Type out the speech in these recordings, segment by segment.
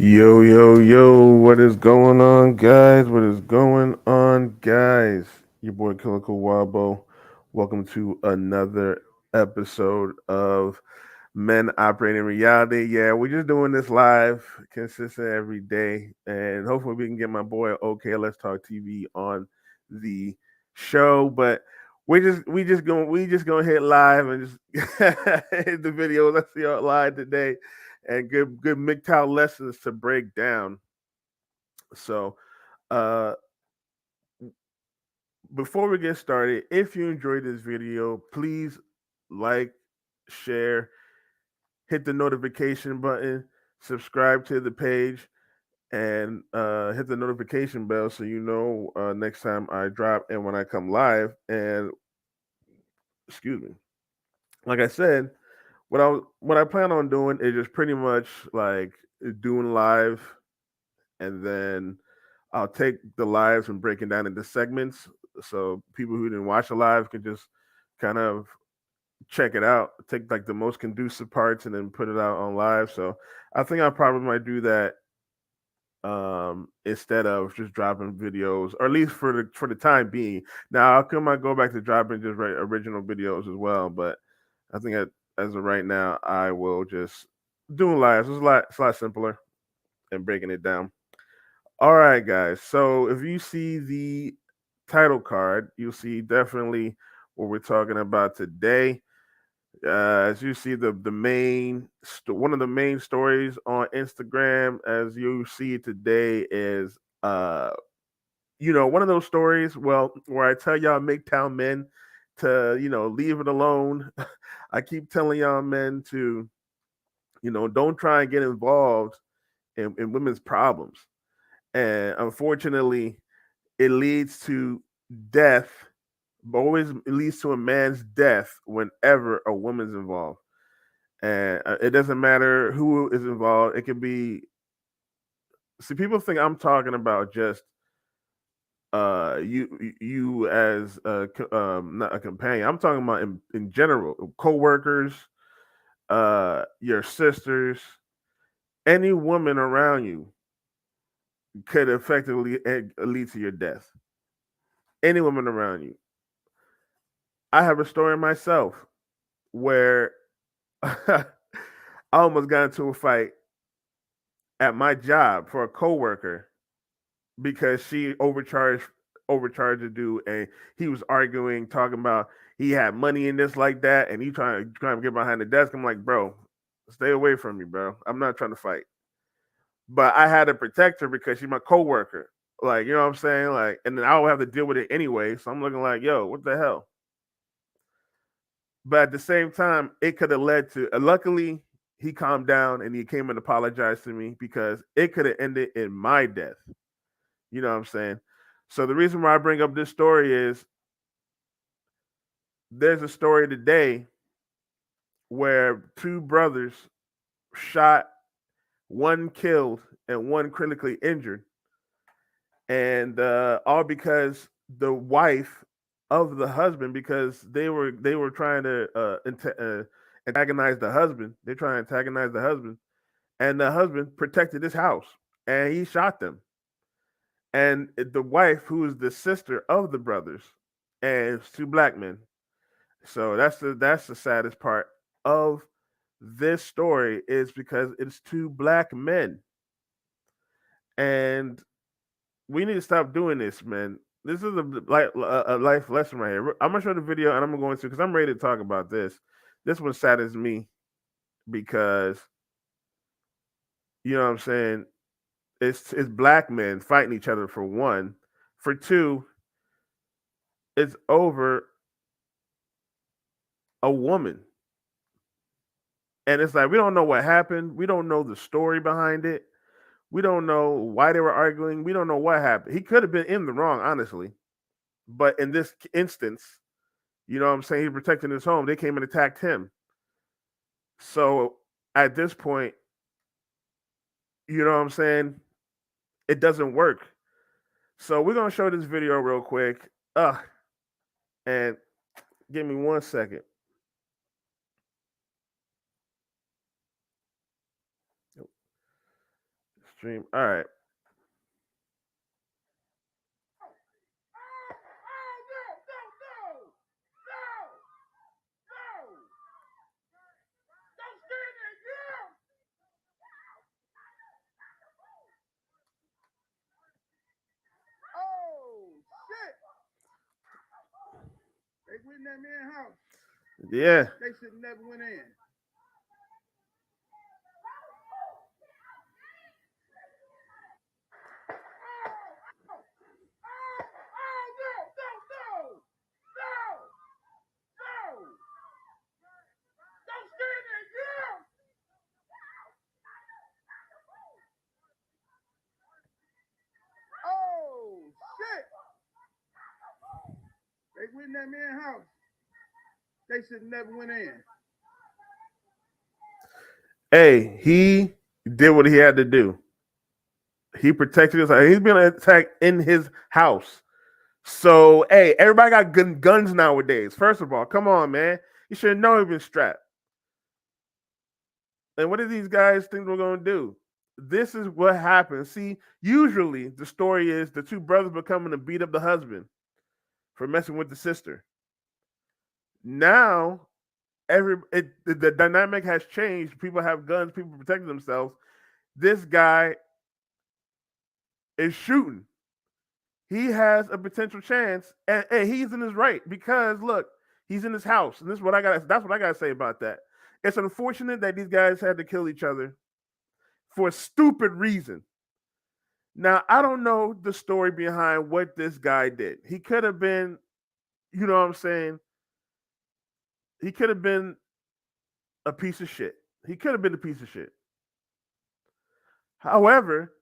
Yo, yo, yo, what is going on, guys? What is going on, guys? Your boy Killer Kawabo. Welcome to another episode of Men Operating Reality. Yeah, we're just doing this live, consistent every day, and hopefully we can get my boy OK Let's Talk TV on the show. But we just gonna hit live and just hit the videos. Let's see y'all live today and good MGTOW lessons to break down. So, uh, before we get started, if you enjoyed this video, please like, share, hit the notification button, subscribe to the page, and hit the notification bell so you know next time I drop and when I come live. And excuse me, like I said, what I plan on doing is just pretty much like doing live and then I'll take the lives and break it down into segments so people who didn't watch the live can just kind of check it out, take like the most conducive parts and then put it out on live. So I think I probably might do that instead of just dropping videos, or at least for the time being. Now I might go back to dropping just original videos as well, but I think as of right now I will just doing lives. It's a lot simpler and breaking it down. All right, guys. So if you see the title card, you'll see definitely what we're talking about today. As you see, one of the main stories on Instagram, as you see today, is one of those stories. Well, where I tell y'all MGTOW men to leave it alone. I keep telling y'all men to don't try and get involved in women's problems, and unfortunately it leads to death. Always it leads to a man's death whenever a woman's involved, and it doesn't matter who is involved. It can be. See, people think I'm talking about just you as not a companion. I'm talking about in general, co-workers, your sisters, any woman around you could effectively lead to your death. Any woman around you. I have a story myself where I almost got into a fight at my job for a coworker because she overcharged the dude, and he was arguing, talking about he had money in this like that, and he trying to get behind the desk. I'm like, bro, stay away from me, bro. I'm not trying to fight. But I had to protect her because she's my coworker. Like, you know what I'm saying? Like, and then I will have to deal with it anyway. So I'm looking like, yo, what the hell? But at the same time, it could have led to. Luckily, he calmed down and he came and apologized to me because it could have ended in my death. You know what I'm saying? So the reason why I bring up this story is there's a story today where two brothers shot, one killed, and one critically injured, and all because the wife of the husband, because they were trying to antagonize the husband. They're trying to antagonize the husband, and the husband protected his house, and he shot them. And the wife, who is the sister of the brothers, and it's two black men. So that's the saddest part of this story is because it's two black men, and we need to stop doing this, man. This is a life lesson right here. I'm gonna show the video and I'm gonna go into because I'm ready to talk about this. This one saddens me because you know what I'm saying. It's black men fighting each other for one, for two, it's over a woman, and it's like we don't know what happened. We don't know the story behind it. We don't know why they were arguing. We don't know what happened. He could have been in the wrong, honestly. But in this instance, you know what I'm saying? He protecting his home. They came and attacked him. So at this point, you know what I'm saying? It doesn't work. So we're gonna show this video real quick. And give me 1 second. Stream. All right. They went in that man's house. Yeah. They should never went in. Oh shit! They went in that man's house. They should never went in. Hey, he did what he had to do. He protected us. He's being attacked in his house. So, hey, everybody got guns nowadays. First of all, come on, man. You should know he's been strapped. And what do these guys think we're going to do? This is what happens. See, usually the story is the two brothers becoming to beat up the husband for messing with the sister. Now, the dynamic has changed. People have guns. People protect themselves. This guy is shooting. He has a potential chance, and he's in his right because look, he's in his house, and this is what I got. That's what I got to say about that. It's unfortunate that these guys had to kill each other for a stupid reason. Now, I don't know the story behind what this guy did. He could have been, you know what I'm saying? He could have been a piece of shit. He could have been a piece of shit. However,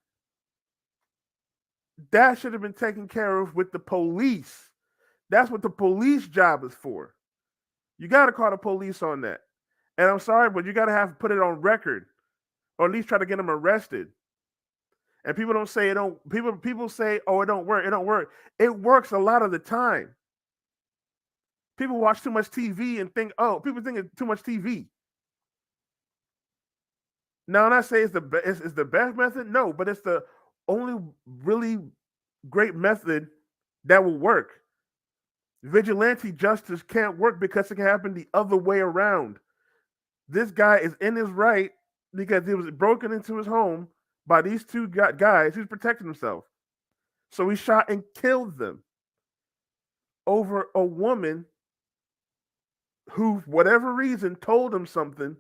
that should have been taken care of with the police. That's what the police job is for. You got to call the police on that. And I'm sorry, but you got to have put it on record, or at least try to get them arrested. And people don't say it don't. People say, "Oh, it don't work. It don't work." It works a lot of the time. People watch too much TV and think, "Oh, people think it's too much TV." Now, I'm not saying it's the best method, no, but it's the only really great method that will work. Vigilante justice can't work because it can happen the other way around. This guy is in his right because he was broken into his home by these two guys who's protecting himself. So he shot and killed them over a woman who, for whatever reason, told him something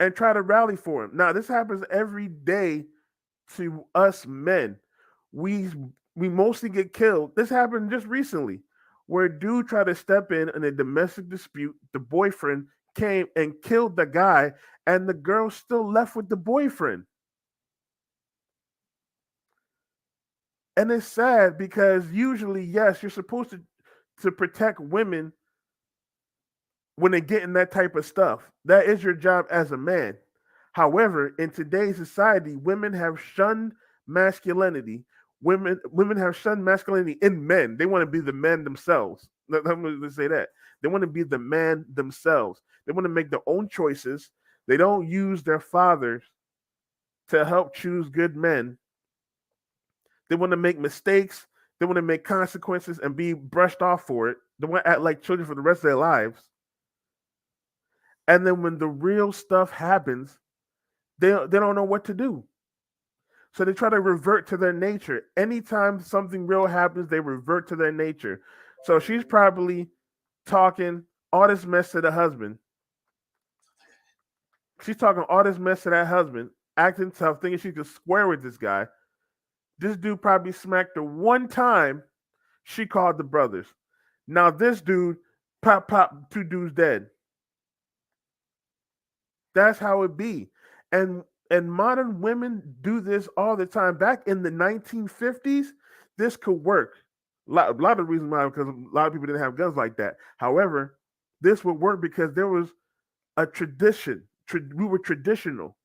and tried to rally for him. Now, this happens every day to us men. We mostly get killed. This happened just recently, where a dude tried to step in a domestic dispute. The boyfriend came and killed the guy, and the girl still left with the boyfriend. And it's sad because usually, yes, you're supposed to protect women when they get in that type of stuff. That is your job as a man. However, in today's society, women have shunned masculinity. Women have shunned masculinity in men. They want to be the men themselves. Let me say that. They want to be the man themselves. They want to make their own choices. They don't use their fathers to help choose good men. They want to make mistakes. They want to make consequences and be brushed off for it. They want to act like children for the rest of their lives. And then when the real stuff happens, they don't know what to do. So they try to revert to their nature. Anytime something real happens, they revert to their nature. So she's probably talking all this mess to the husband. She's talking all this mess to that husband, acting tough, thinking she could square with this guy. This dude probably smacked her one time. She called the brothers. Now this dude, pop, two dudes dead. That's how it be. And modern women do this all the time. Back in the 1950s, this could work. A lot of reasons why, because a lot of people didn't have guns like that. However, this would work because there was a tradition. We were traditional.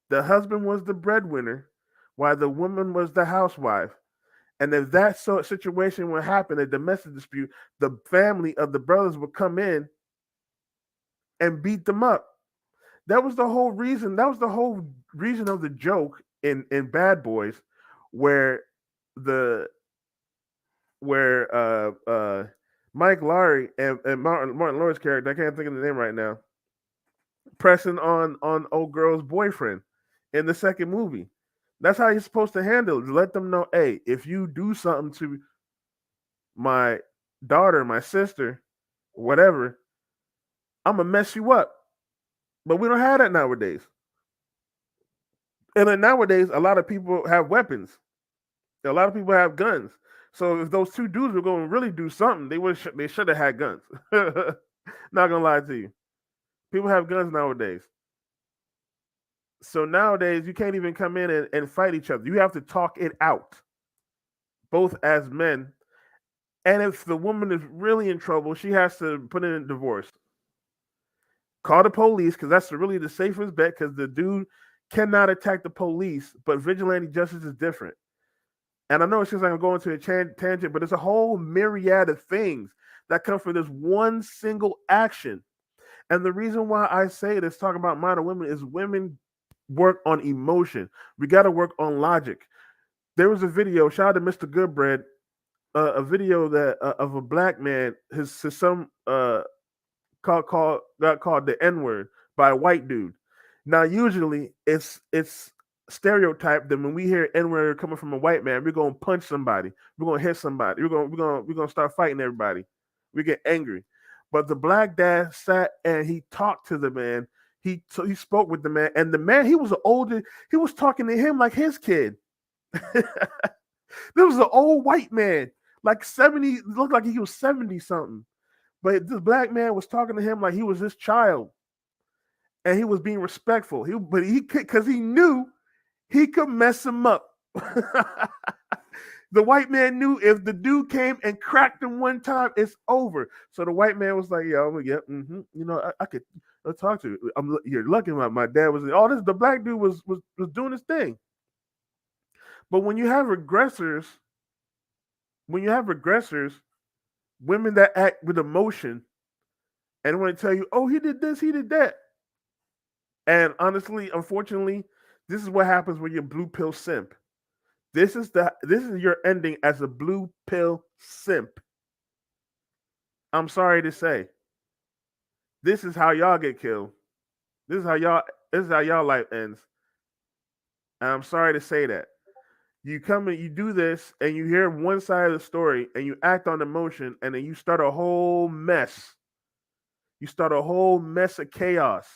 The husband was the breadwinner, while the woman was the housewife. And if that situation would happen, a domestic dispute, the family of the brothers would come in and beat them up. That was the whole reason. That was the whole reason of the joke in Bad Boys, where the where Mike Laurie and Martin Lawrence character, I can't think of the name right now, pressing on old girl's boyfriend in the second movie. That's how you're supposed to handle it. Let them know, hey, if you do something to my daughter, my sister, whatever, I'm gonna mess you up. But we don't have that nowadays. And then nowadays, a lot of people have weapons. A lot of people have guns. So if those two dudes were going to really do something, they should have had guns. Not gonna lie to you, people have guns nowadays. So nowadays, you can't even come in and fight each other. You have to talk it out, both as men. And if the woman is really in trouble, she has to put in a divorce. Call the police because that's really the safest bet. Because the dude cannot attack the police, but vigilante justice is different. And I know it's just like I'm going to a tangent, but it's a whole myriad of things that come from this one single action. And the reason why I say this, talking about modern women, is women work on emotion. We got to work on logic. There was a video, shout out to Mr. Goodbread, a video that of a black man, his son got called the N word by a white dude. Now, usually it's stereotyped that when we hear N word coming from a white man, we're gonna punch somebody, we're gonna hit somebody, we're gonna start fighting everybody. We get angry. But the black dad sat and he talked to the man. He spoke with the man, and the man, he was older. He was talking to him like his kid. This was an old white man, like 70, looked like he was 70 something. But this black man was talking to him like he was his child, and he was being respectful. But he because he knew he could mess him up. The white man knew if the dude came and cracked him one time, it's over. So the white man was like, "Yeah, you know, I could talk to you. You're lucky my dad was all this. The black dude was doing his thing. But when you have regressors, women that act with emotion and want to tell you, oh, he did this, he did that. And honestly, unfortunately, this is what happens when you're blue pill simp. This is your ending as a blue pill simp. I'm sorry to say. This is how y'all get killed. This is how y'all life ends. And I'm sorry to say that. You come and you do this and you hear one side of the story and you act on emotion and then you start a whole mess. You start a whole mess of chaos.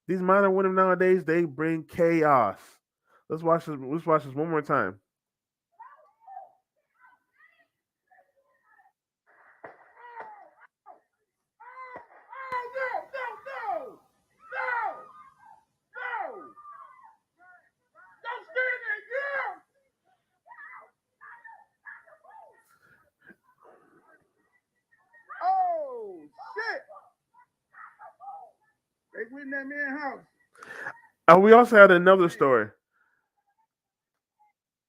These modern women nowadays, they bring chaos. Let's watch this one more time. Oh shit! They went in that man's house. We also had another story.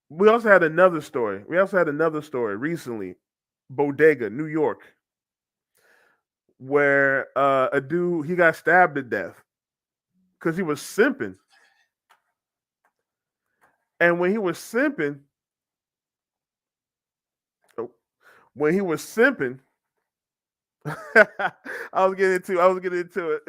We also had another story recently, Bodega, New York, where a dude he got stabbed to death because he was simping. And oh, when he was simping, I was getting into it.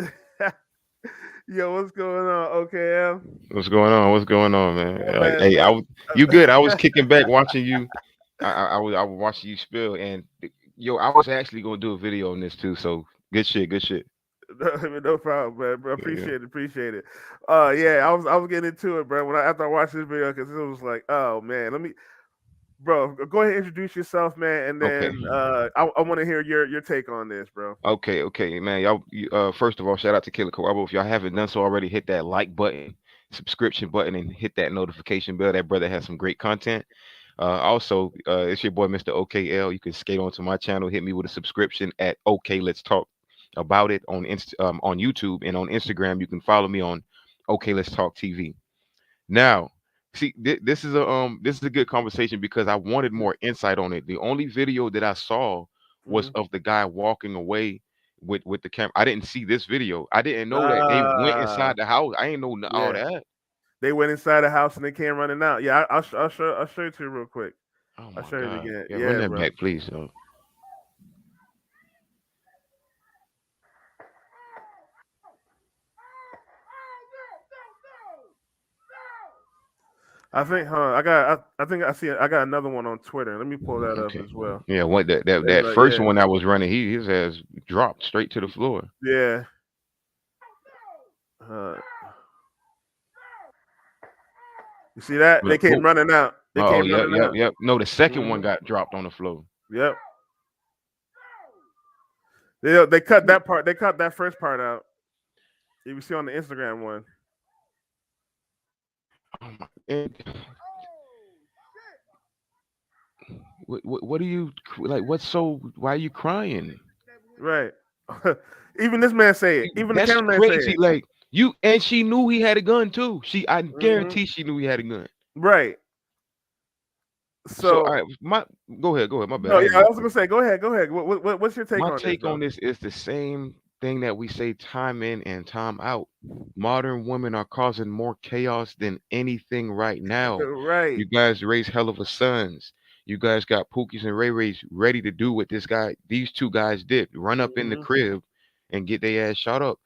Yo, what's going on? Okay, What's going on? What's going on, man? Like, man. hey, Look, you good? I was kicking back watching you. I was watching you spill, and yo, I was actually gonna do a video on this too. So good shit, good shit. no problem, man. Bro, Yeah, yeah. appreciate it. Yeah, I was getting into it, bro. After I watched this video, because it was like, oh man, bro, go ahead and introduce yourself, man, and Okay, then I want to hear your take on this, bro. okay, man. First of all, shout out to Killer Kawabo. If y'all haven't done so already, hit that like button, subscription button, and hit that notification bell. That brother has some great content. Also, it's your boy Mr. OKL. You can skate onto my channel, hit me with a subscription at OK Let's Talk about it on YouTube, and on Instagram. You can follow me on OK Let's Talk TV. Now, see, this is a good conversation because I wanted more insight on it. The only video that I saw was Mm-hmm. of the guy walking away with the camera. I didn't see this video. I didn't know that they went Ah, inside the house. I ain't know all yeah. that. They went inside the house and they came running out. Yeah, I'll show it to you real quick. Oh I'll my show you it god. again. Yeah, run Yeah, that bro. back, please. I think, huh? I think I see. I got another one on Twitter. Let me pull that up Okay. as well. Yeah, what It's that like, first yeah, one that was running, his ass dropped straight to the floor. yeah. Uh, you see that? They Look, came who? running out. They Oh, came yep, running yep, out. yep. No, the second one Hmm. got dropped on the floor. Yep. They cut that part. They cut that first part out. You can see on the Instagram one. Oh my! What are you like? What's so? Why are you crying? Right. Even this man say it. Even the That's cameraman say crazy. it. Like you, and she knew he had a gun too. I Hmm. guarantee she knew he had a gun. Right. So, So all right, go ahead. My bad. no, I yeah, ain't I mean was gonna say, go ahead, go ahead. What's your take my on this, take on bro? this is the same thing that we say time in and time out. Modern women are causing more chaos than anything right now. Right. You guys raise hell of a sons. You guys got Pookies and Ray Rays ready to do what these two guys did: run up in the Hmm. crib and get their ass shot up.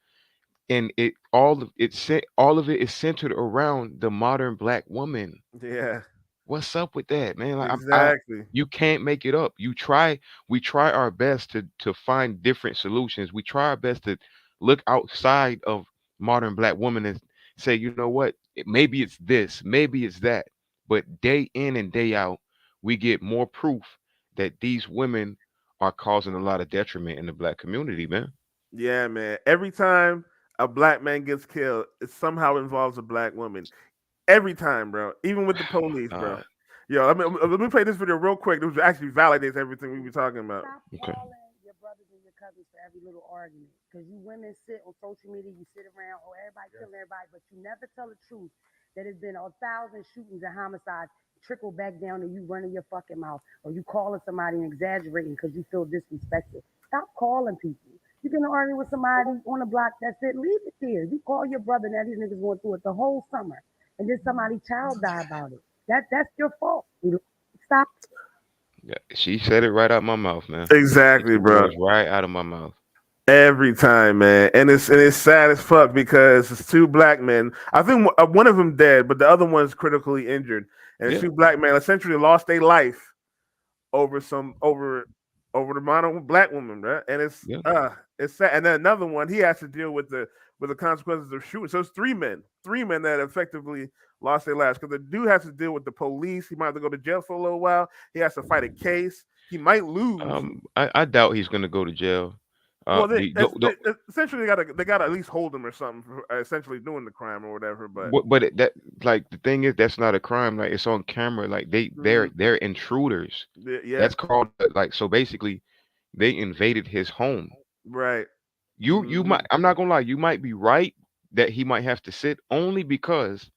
And all of it is centered around the modern black woman. Yeah. What's up with that, man? Like Exactly. you can't make it up. We try our best to find different solutions. We try our best to look outside of modern black women and say, you know what? Maybe it's this, maybe it's that. But day in and day out, we get more proof that these women are causing a lot of detriment in the black community, man. Yeah, man. Every time a black man gets killed, it somehow involves a black woman. Every time, bro. Even with the police, bro. Uh, Yo, let me play this video real quick. This actually validates everything we were talking about. Stop okay. calling your brothers and your cousins for every little argument. Because you women sit on social media, you sit around, oh, everybody killing everybody, but you never tell the truth that there's been 1,000 shootings and homicides trickle back down to you running your fucking mouth or you calling somebody and exaggerating because you feel disrespected. Stop calling people. You can argue with somebody on the block, that's it. Leave it there. You call your brother, now these niggas going through it the whole summer. And then somebody's child die about it. That's your fault. Stop. Yeah, she said it right out my mouth, man. She Exactly, took the bro. words right out of my mouth. Every time, man, and it's sad as fuck because it's two black men. I think one of them dead, but the other one's critically injured, and it's Yeah, two black men essentially lost their life over some over the modern black woman, right? And yeah. it's sad. And then another one, he has to deal with the consequences of shooting. So it's three men that effectively lost their lives because the dude has to deal with the police. He might have to go to jail for a little while. He has to fight a case. He might lose. I doubt he's gonna go to jail. Well, The essentially they gotta at least hold him or something for essentially doing the crime or whatever. But that like the thing is that's not a crime. Like it's on camera. Like mhm, they're intruders. yeah, That's called like so basically they invaded his home. right. You Hmm. might I'm not gonna lie. You might be right that he might have to sit only because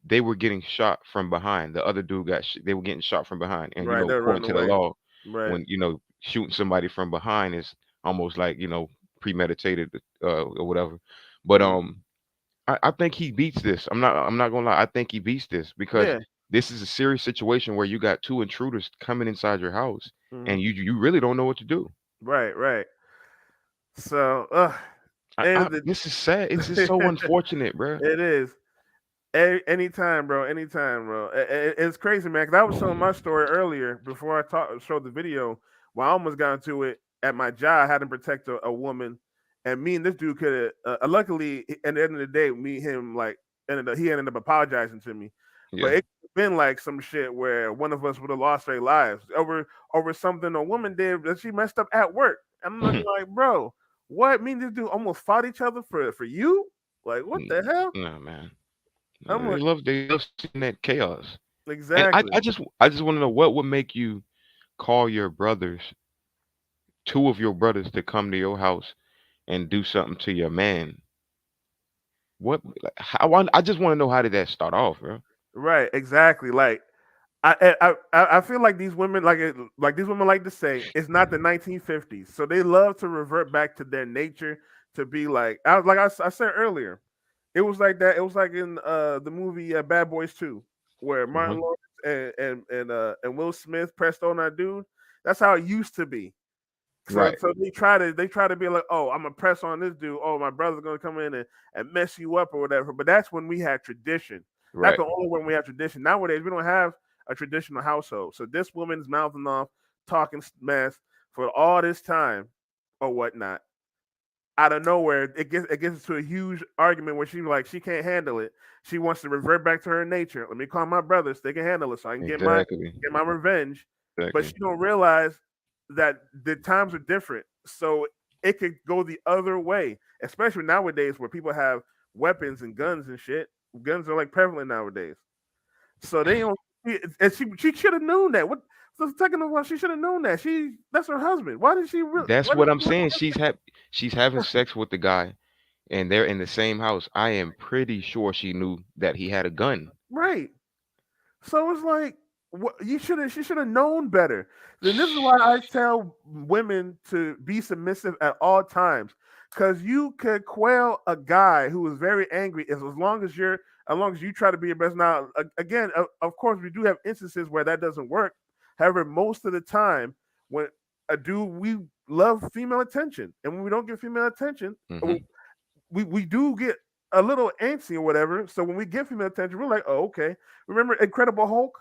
they were getting shot from behind. The other dude they were getting shot from behind, and Right, they're according running to the away. law, Right. when shooting somebody from behind is almost like premeditated or whatever. But Hmm. I think he beats this. I'm not gonna lie. I think he beats this because Yeah. this is a serious situation where you got two intruders coming inside your house, Hmm. and you really don't know what to do. Right. Right. So, and This is sad. It's just so it unfortunate, bro. is. Anytime, bro. Anytime, bro. It's crazy, man. Because I was showing my story earlier before showed the video. Where I almost got into it at my job. I had to protect a woman, and me and this dude could have. Luckily, at the end of the day, me and him like he ended up apologizing to me. But Yeah. it could have been like some shit where one of us would have lost their lives over something a woman did that she messed up at work. And I'm looking like, bro, what? Me and this dude almost fought each other for you? Like, what the hell? No, man. I'm like, They love seeing that chaos. And exactly. I just want to know what would make you call your brothers, two of your brothers, to come to your house and do something to your man. What? Like, how? I just want to know how did that start off, bro? Right, exactly. Like, I feel like these women like these women like to say it's not the 1950s, so they love to revert back to their nature to be like I said earlier. It was like that. It was like in the movie Bad Boys 2, where Hmm. Martin Lawrence and Will Smith pressed on that dude. That's how it used to be. So Right, so they try to be like, oh, I'm gonna press on this dude. Oh, my brother's gonna come in and mess you up or whatever. But that's when we had tradition. That's right. the only when we have tradition. Nowadays we don't have a traditional household. So this woman's mouthing off, talking mess for all this time or whatnot. Out of nowhere, it gets into a huge argument where she can't handle it. She wants to revert back to her nature. Let me call my brothers; they can handle it, so I can Exactly, get my revenge. But exactly. she don't realize that the times are different, so it could go the other way. Especially nowadays, where people have weapons and guns and shit. Guns are like prevalent nowadays, so they don't. And she should have known that. What? So taking a while, she should have known that. That's her husband. Why did she? That's Why did what I'm she? saying. She's having sex with the guy, and they're in the same house. I am pretty sure she knew that he had a gun. Right. So it's like you should have. She should have known better. Then this is why I tell women to be submissive at all times, because you could quail a guy who is very angry as long as you try to be your best. Now, again, of course, we do have instances where that doesn't work. However, most of the time, when a dude we love female attention, and when we don't get female attention, Hmm. we do get a little antsy or whatever. So when we get female attention, we're like, oh, okay. Remember Incredible Hulk?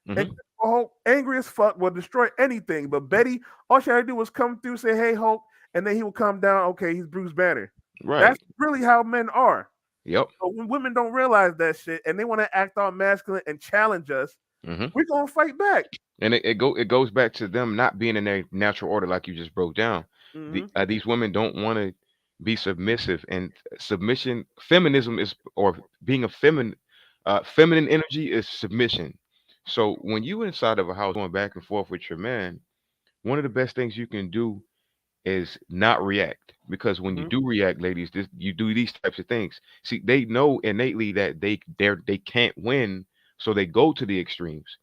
Hmm. Incredible Hulk, angry as fuck, will destroy anything. But Betty, all she had to do was come through, say, hey, Hulk, and then he will come down. Okay, he's Bruce Banner. That's Right. really how men are. Yep. But when women don't realize that shit and they want to act all masculine and challenge us, Hmm. we're gonna fight back. And it goes back to them not being in their natural order, like you just broke down. Mm-hmm. These women don't want to be submissive, and submission, feminism is, or being a feminine energy is submission. So when you inside of a house going back and forth with your man, one of the best things you can do is not react, because when you Mm-hmm. do react, ladies, you do these types of things. See, they know innately that they can't win, so they go to the extremes.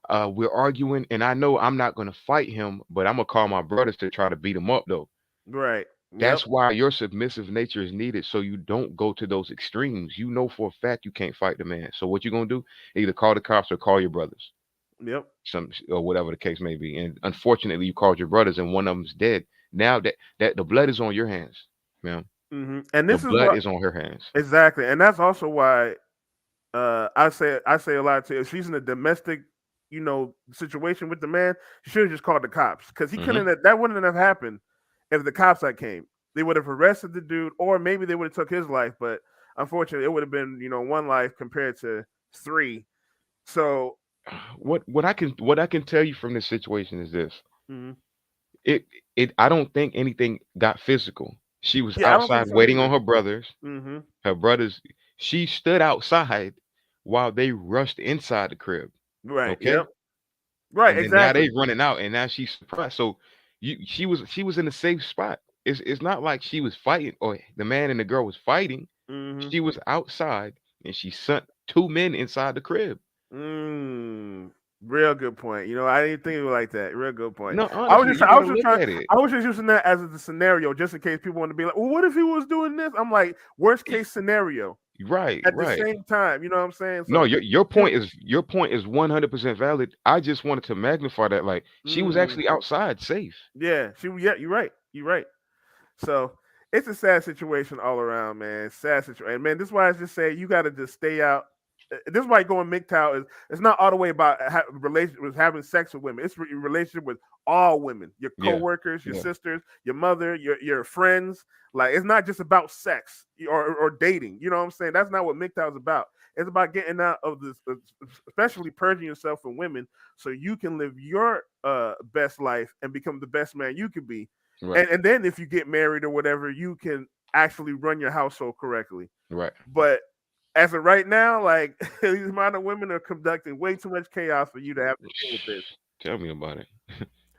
We're arguing, and I know I'm not gonna fight him, but I'm gonna call my brothers to try to beat him up though. Right. Yep. That's why your submissive nature is needed, so you don't go to those extremes. You know for a fact you can't fight the man. So what you gonna do? Either call the cops or call your brothers, Yep. some or whatever the case may be. And unfortunately, you called your brothers, and one of them's dead. Now that the blood is on your hands, ma'am. And The this is blood what is on her hands. exactly, and that's also why I say a lot to if she's in a domestic, situation with the man, she should have just called the cops because he Hmm. couldn't. That wouldn't have happened if the cops had came. They would have arrested the dude, or maybe they would have took his life. But unfortunately, it would have been one life compared to three. So What I can tell you from this situation is this: mhm. it I don't think anything got physical. She was Yeah, I don't think outside so waiting on either. her brothers. Hmm. Her brothers, she stood outside while they rushed inside the crib. Right. Okay, Yep. Right. and then now Exactly. they running out, and now she's surprised. So she was in a safe spot. It's not like she was fighting, or the man and the girl was fighting. Hmm. She was outside, and she sent two men inside the crib. Mm, real good point. I didn't think of it like that. Real good point. No, I was honestly, just, you I gotta was just look trying, at it. I was just using that as a scenario, just in case people want to be like, well, what if he was doing this? I'm like, worst case scenario. Right, At the right. same time, you know what I'm saying? No, So, your you, point is 100% valid. I just wanted to magnify that, like, she was mm, actually outside safe. yeah, yeah, you're right. You're right. So it's a sad situation all around, man. Sad situation. And man, this is why I just say you got to just stay out. This is why going MGTOW is it's not all the way about relationship with having sex with women. It's relationship with all women, your Yeah, coworkers, your yeah. sisters, your mother, your friends. Like it's not just about sex or dating. You know what I'm saying? That's not what MGTOW is about. It's about getting out of this, especially purging yourself from women, so you can live your best life and become the best man you can be Right, and then if you get married or whatever, you can actually run your household correctly. right. But as of right now, like these modern women are conducting way too much chaos for you to have to deal with this. Tell me about it.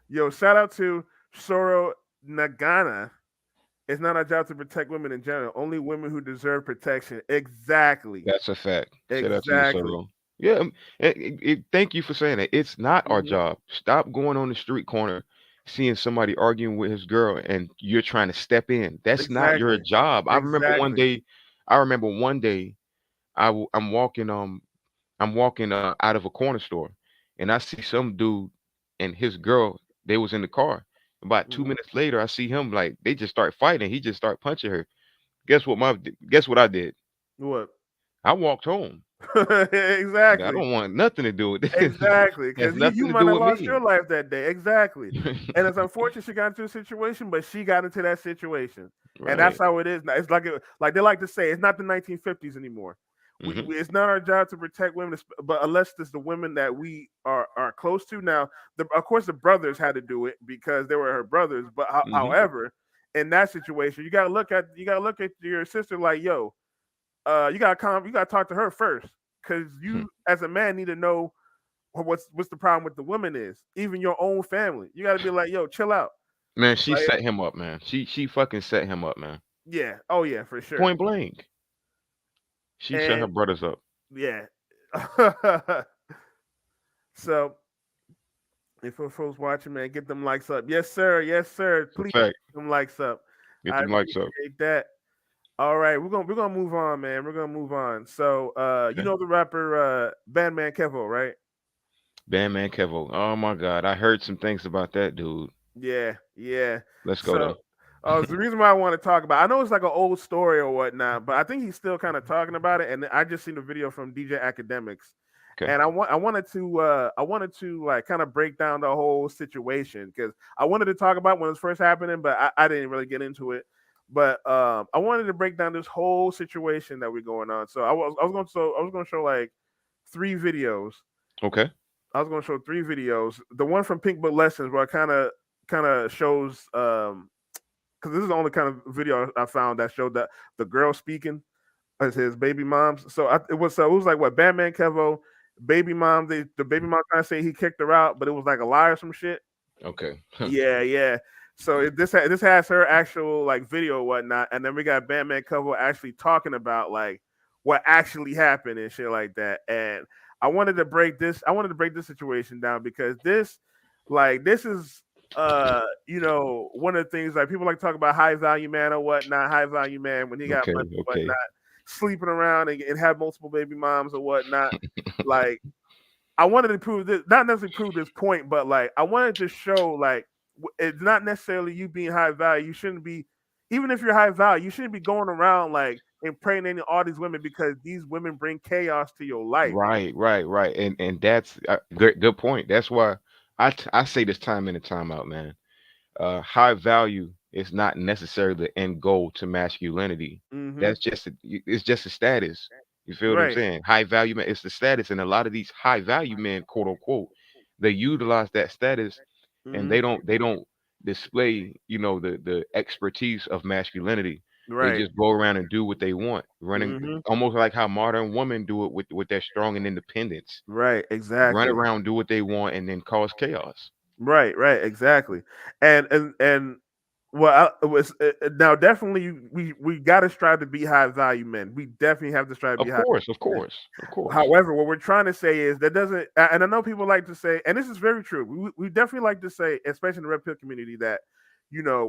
Yo, shout out to Soro Nagana. It's not our job to protect women in general. Only women who deserve protection. Exactly. That's a fact. Shout out to you, Exactly. Soro. Yeah, thank you for saying that. It's not our Hmm. job. Stop going on the street corner, seeing somebody arguing with his girl, and you're trying to step in. That's not your Exactly. job. I remember one Exactly. day. I remember one day. I'm walking. I'm walking out of a corner store, and I see some dude and his girl. They was in the car. About two Hmm. minutes later, I see him like they just start fighting. He just start punching her. Guess what I did? What? I walked home. I Exactly. don't want nothing to do with this. Exactly, Has because you nothing to might do have with lost your me. life that day. Exactly, and it's unfortunate she got into a situation, but she got into that situation, and that's Right. how it is now. It's like they like to say, it's not the 1950s anymore. Hmm. It's not our job to protect women, but unless it's the women that we are close to. Now, of course, the brothers had to do it because they were her brothers. But Hmm. however, in that situation, you gotta look at your sister like, yo, you gotta talk to her first, because you as a man need to know what's the problem with the woman is. Even your own family, you got to be like, yo, chill out. Man, she Like, set him up, man. She fucking set him up, man. yeah, oh yeah, for sure. Point blank. She set her And brothers up. yeah. So if for folks watching, man, get them likes up. Yes, sir. Yes, sir. It's a Please fact. get them likes up. Get I them likes up. appreciate that. All right, we're gonna move on, man. We're gonna move on. So you Okay. know the rapper Bandman Kevo, right? Bandman Kevo. Oh my God, I heard some things about that dude. Yeah, yeah. Let's go So, though. it's the reason why I want to talk about. I know it's like an old story or whatnot, but I think he's still kind of talking about it. And I just seen the video from DJ Academics, Okay. and I wanted to like kind of break down the whole situation because I wanted to talk about when it was first happening, but I didn't really get into it. But I wanted to break down this whole situation that we're going on. So I was going to show like three videos. Okay. I was going to show three videos. The one from Pink Book Lessons, where I kind of shows because this is the only kind of video I found that showed that the girl speaking as his baby moms. So it was like what Batman Kevo baby mom. The baby mom trying to say he kicked her out, but it was like a lie or some shit. Okay. Yeah, yeah. So this has her actual like video or whatnot, and then we got Batman Cover actually talking about like what actually happened and shit like that. And I wanted to break this situation down because this is one of the things like people like to talk about high value man or whatnot, high value man when he got Okay. money or Okay. whatnot, sleeping around and have multiple baby moms or whatnot. Like I wanted to prove this, not necessarily prove this point, but like I wanted to show like it's not necessarily you being high value. You shouldn't be, even if you're high value, you shouldn't be going around like impregnating all these women because these women bring chaos to your life. Right. Right. Right. And that's good point. That's why I say this time in and time out, man. High value is not necessarily the end goal to masculinity. Mm-hmm. That's it's just a status. You feel what I'm Right. saying? High value man, it's the status, and a lot of these high value men, quote unquote, they utilize that status, and Mm-hmm. they don't display, the expertise of masculinity. They Right. just go around and do what they want, running Mm-hmm. almost like how modern women do it with their strong and independence. Right. Run Exactly. around, do what they want, and then cause chaos. Right, right, exactly. And well, it was now definitely we got to strive to be high value men. We definitely have to strive to be Of high course, of value men. course, of course. However, what we're trying to say is that doesn't, and I know people like to say, and this is very true. We definitely like to say, especially in the red pill community, that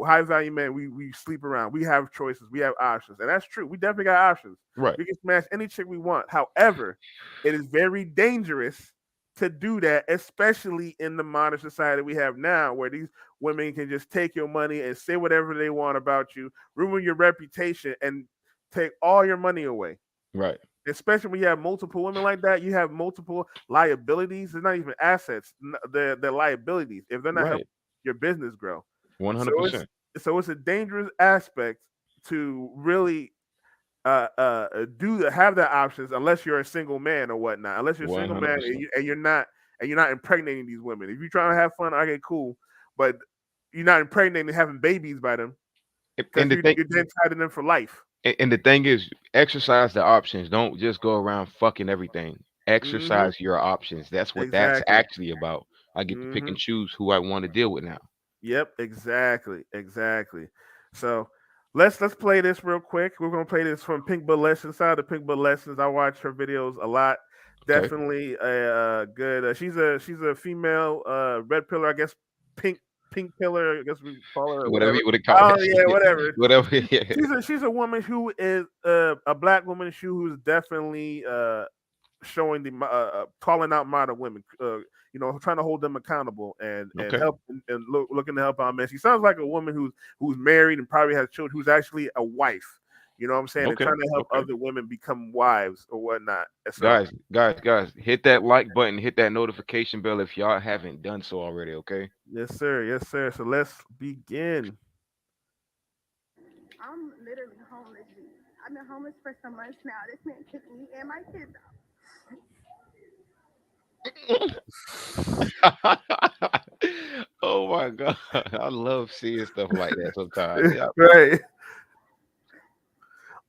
high value men, we sleep around, we have choices, we have options, and that's true. We definitely got options. Right. We can smash any chick we want. However, it is very dangerous to do that, especially in the modern society we have now, where these women can just take your money and say whatever they want about you, ruin your reputation, and take all your money away. Right. Especially when you have multiple women like that, you have multiple liabilities. They're not even assets; they're liabilities if they're not helping Right. your business grow. So it's 100%. a dangerous aspect to really have that options unless you're a single man or whatnot. Unless you're a single man and, 100%. you're not impregnating these women. If you're trying to have fun, okay, cool, but you're not impregnating and having babies by them because And the thing you're then tied to them for life. and the thing is, exercise the options. Don't just go around fucking everything. Hmm. Exercise your options. That's what that's Exactly. actually about. I get to pick Hmm. and choose who I want to deal with now. Yep, exactly, exactly. So let's play this real quick. We're gonna play this from Pink Bull Lessons. Side of Pink Bull Lessons. I watch her videos a lot. Okay. definitely a good. She's a female red pillar, I guess. Pink pink pillar, I guess we call her or Whatever whatever. you would call Oh it. yeah, whatever. Whatever. Yeah. She's a woman who is a black woman who's definitely showing the calling out modern women, trying to hold them accountable and Okay. help and looking to help out men. She sounds like a woman who's married and probably has children, who's actually a wife. You know what I'm saying? And Okay. trying to help Okay. other women become wives or whatnot. And so, Guys, hit that like button, hit that notification bell if y'all haven't done so already, okay? yes, sir, yes, sir. So let's begin. I'm literally homeless. G. I've been homeless for some months now. This man kicked me and my kids out. Oh my god. I love seeing stuff like that sometimes. Yeah. Right.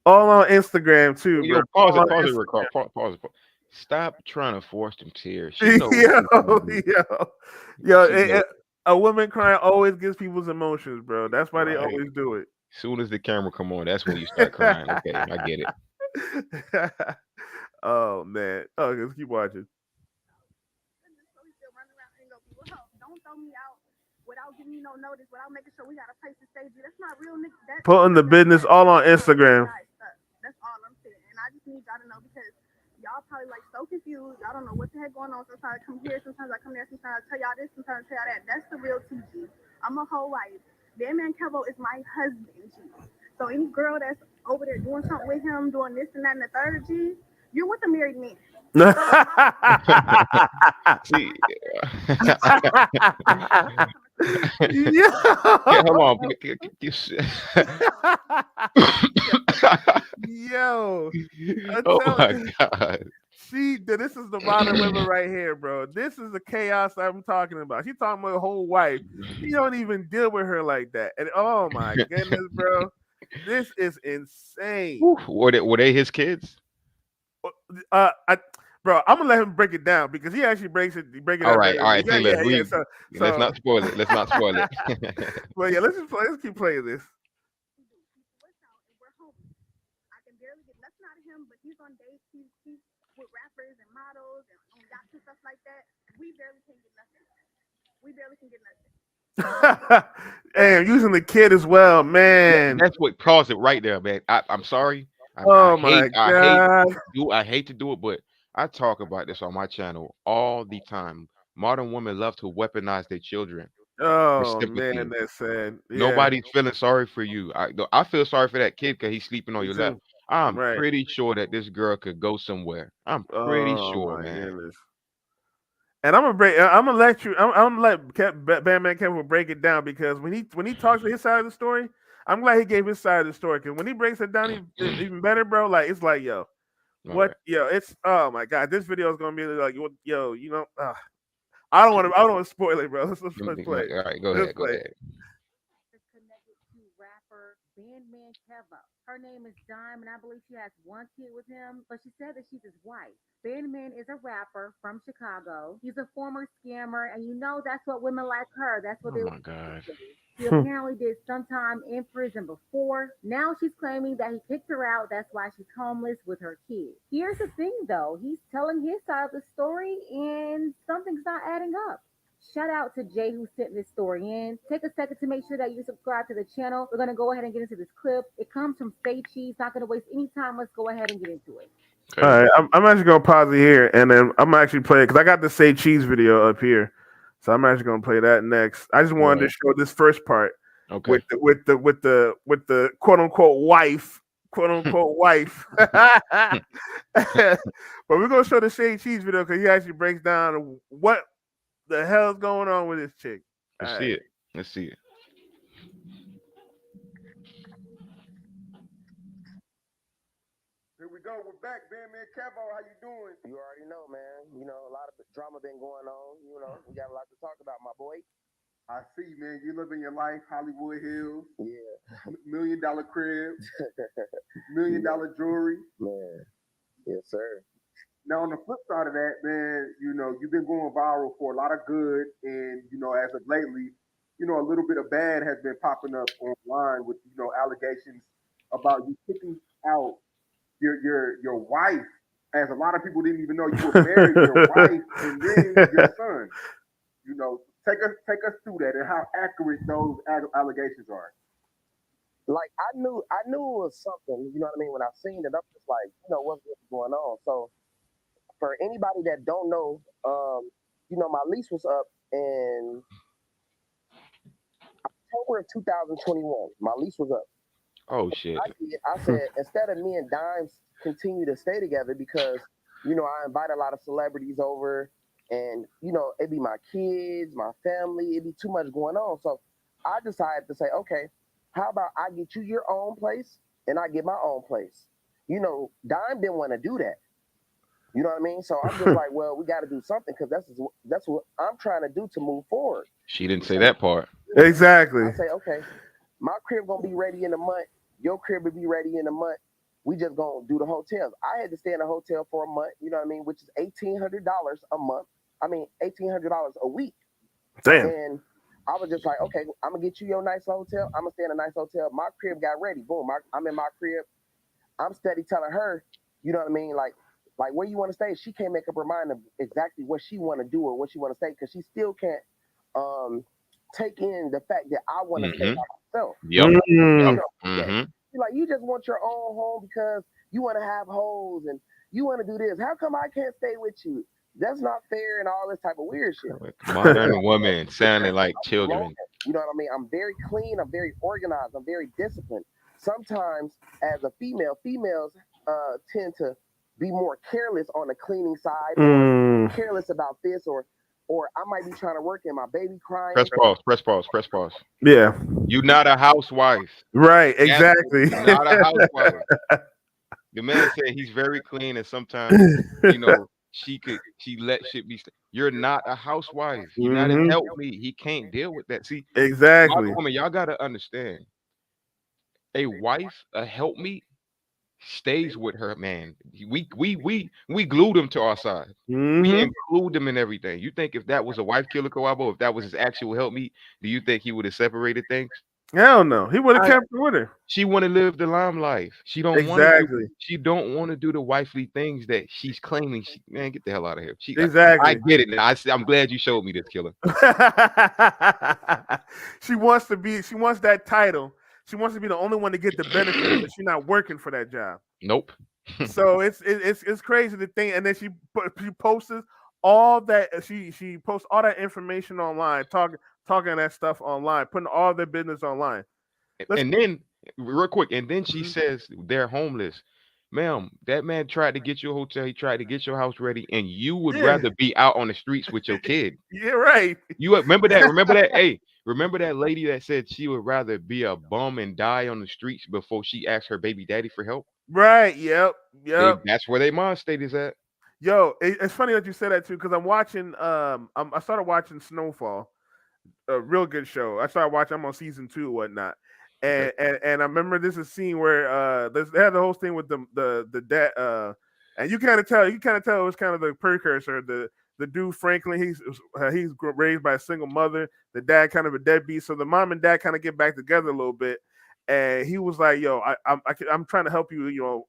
All on Instagram too, bro. Yo, pause All it, on pause it, record. Instagram. Pause it. Stop trying to force them tears. She knows what yo, she's trying to do. yo, She know a woman crying always gets people's emotions, bro. That's why they right. always do it. Soon as the camera come on, that's when you start crying. Okay, I get it. Oh man. Oh, let's keep watching. So he still running around and go, well, help. Don't throw me out without giving me no notice, without making sure we got a place to stay. G. That's not real, nigga. Putting the business all on Instagram. That's all I'm saying. And I just need y'all to know because y'all probably like so confused. Y'all don't know what the heck going on. Sometimes I come here, sometimes I come there, sometimes I tell y'all this, sometimes I tell y'all that. That's the real TG. I'm a whole wife. Bandman Kevo is my husband, G. So any girl that's over there doing something with him, doing this and that and the third, G, you're with a married man. See, yeah, hold Yo. on. Yo, I Oh tell my you, god. this is the modern women right here, bro. This is the chaos I'm talking about. She talking about her whole wife. He don't even deal with her like that. And oh my goodness, bro, this is insane. Whew, were they his kids? I, bro, I'm gonna let him break it down because he actually break it All down right, better. all right, Yeah, Taylor. yeah, yeah. Let's So, not spoil it. Let's not spoil it. well, yeah, let's keep playing this. What's out and we're homeless. I can barely get nothing out of him, but he's on dates. He's with rappers and models and on yachts and stuff like that. We barely can get nothing. We barely can get nothing. And using the kid as well, man. That's what caused it right there, man. I'm sorry. Oh my I hate god. I hate to do it, but I talk about this on my channel all the time. Modern women love to weaponize their children for Oh man, sympathy. that's sad. Yeah, Nobody's feeling sorry for you. I feel sorry for that kid because he's sleeping on me your lap. too. I'm Right. pretty sure that this girl could go somewhere. I'm pretty Oh sure, my man. goodness. And I'm gonna break. I'm gonna let you. I'm gonna let Bandman Kevo break it down because when he talks to his side of the story, I'm glad he gave his side of the story because when he breaks it down even better, bro. Like it's like All right, it's oh my god, this video is gonna be like yo, I don't want to spoil it, bro. Let's play it. all right, go Let's ahead, go play it. ahead. Is connected to rapper Bandman Kevo. Her name is Dime, and I believe she has one kid with him, but she said that she's his wife. Bandman is a rapper from Chicago. He's a former scammer, and you know that's what women like her. That's what Oh they my god. She apparently did some time in prison before. Now she's claiming that he kicked her out. That's why she's homeless with her kids. Here's the thing, though. He's telling his side of the story, and something's not adding up. Shout out to Jay who sent this story in. Take a second to make sure that you subscribe to the channel. We're gonna go ahead and get into this clip. It comes from Stay Cheese. Not gonna waste any time. Let's go ahead and get into it. All Okay, right, I'm actually gonna pause it here, and then I'm actually play it because I got the Say Cheese video up here, so I'm actually gonna play that next. I just all wanted to right, show this first part okay. with the quote unquote wife. But we're gonna show the Say Cheese video because he actually breaks down what the hell's going on with this chick. All Let's right. see it. Let's see it. Here we go. We're back. Bandman Kevo, how you doing? You already know, man. You know, a lot of drama been going on. You know, we got a lot to talk about, my boy. I see, man. You living your life, Hollywood Hills, Yeah, $1 million crib, $1 million jewelry. man. Yes, sir. Now, on the flip side of that, man, you've been going viral for a lot of good, and as of lately, a little bit of bad has been popping up online with allegations about you kicking out your wife as a lot of people didn't even know you were married your wife and then your son. You know, take us through that and how accurate those allegations are. Like I knew it was something. You know what I mean? When I seen it, I'm just like, what's really going on. So for anybody that don't know, my lease was up in October of 2021. My lease was up. Oh shit. I said instead of me and Dimes continue to stay together because I invite a lot of celebrities over, and it'd be my kids, my family, it'd be too much going on. So I decided to say, okay, how about I get you your own place and I get my own place. Dime didn't want to do that. You know what I mean? So I'm just like, well, we got to do something because that's what I'm trying to do to move forward. She didn't say that part. Exactly. I say, okay, my crib gonna be ready in a month. Your crib will be ready in a month. We just gonna do the hotels. I had to stay in a hotel for a month. You know what I mean? Which is $1,800 a month. I mean, $1,800 a week. Damn. And I was just like, okay, I'm gonna get you your nice hotel. I'm gonna stay in a nice hotel. My crib got ready. Boom. I'm in my crib. I'm steady telling her, you know what I mean? Like where you want to stay. She can't make up her mind of exactly what she want to do or what she want to stay because she still can't take in the fact that I want to stay by myself. Yep. Like, you just want your own home because you want to have hoes and you want to do this. How come I can't stay with you? That's not fair and all this type of weird shit. Modern woman sounding like children. You know what I mean? I'm very clean. I'm very organized. I'm very disciplined. Sometimes as a females tend to be more careless on the cleaning side, or careless about this, or I might be trying to work and my baby crying. Press pause. Yeah. You're not a housewife. Right, exactly. You're not a housewife. The man said he's very clean and sometimes, she let shit be. You're not a housewife. You're not a help me. He can't deal with that. See, exactly. Woman, y'all gotta understand. A wife, a help me, stays with her man. We glued him to our side. We include him in everything. You think if that was a wife killer Kawabo, if that was his actual help me, do you think he would have separated things? Hell no. He would have kept it with her. She want to live the limelight. She don't want to. She don't want to do the wifely things that she's claiming. Man, get the hell out of here. Exactly. I get it now. I'm glad you showed me this, killer. She wants that title. She wants to be the only one to get the benefits, but she's not working for that job. Nope. So it's crazy to think. And then she posts all that. She posts all that information online, talking that stuff online, putting all their business online. And then real quick, and then she says they're homeless. Ma'am, that man tried to get you a hotel. He tried to get your house ready, and you would rather be out on the streets with your kid. Yeah, right. You remember that? Remember that? Hey, remember that lady that said she would rather be a bum and die on the streets before she asked her baby daddy for help? Right. Yep. That's where their mind state is at. Yo, it's funny that you said that too, because I'm watching. I started watching Snowfall, a real good show. I started watching. I'm on season 2 or whatnot. And I remember this is a scene where they had the whole thing with the dad, and you kind of tell it was kind of the precursor. The dude Franklin, he's raised by a single mother. The dad kind of a deadbeat, so the mom and dad kind of get back together a little bit. And he was like, "Yo, I'm trying to help you,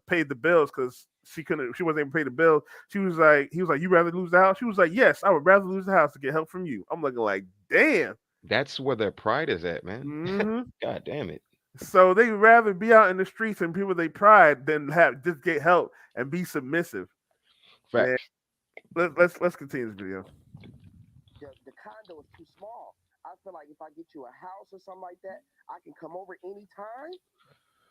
pay the bills because she wasn't able to pay the bills." He was like, "You rather lose the house?" She was like, "Yes, I would rather lose the house to get help from you." I'm looking like, damn. That's where their pride is at, man. God damn it. So they would rather be out in the streets and people they pride than just get help and be submissive. Facts. Let's continue this video. The condo is too small. I feel like if I get you a house or something like that, I can come over anytime.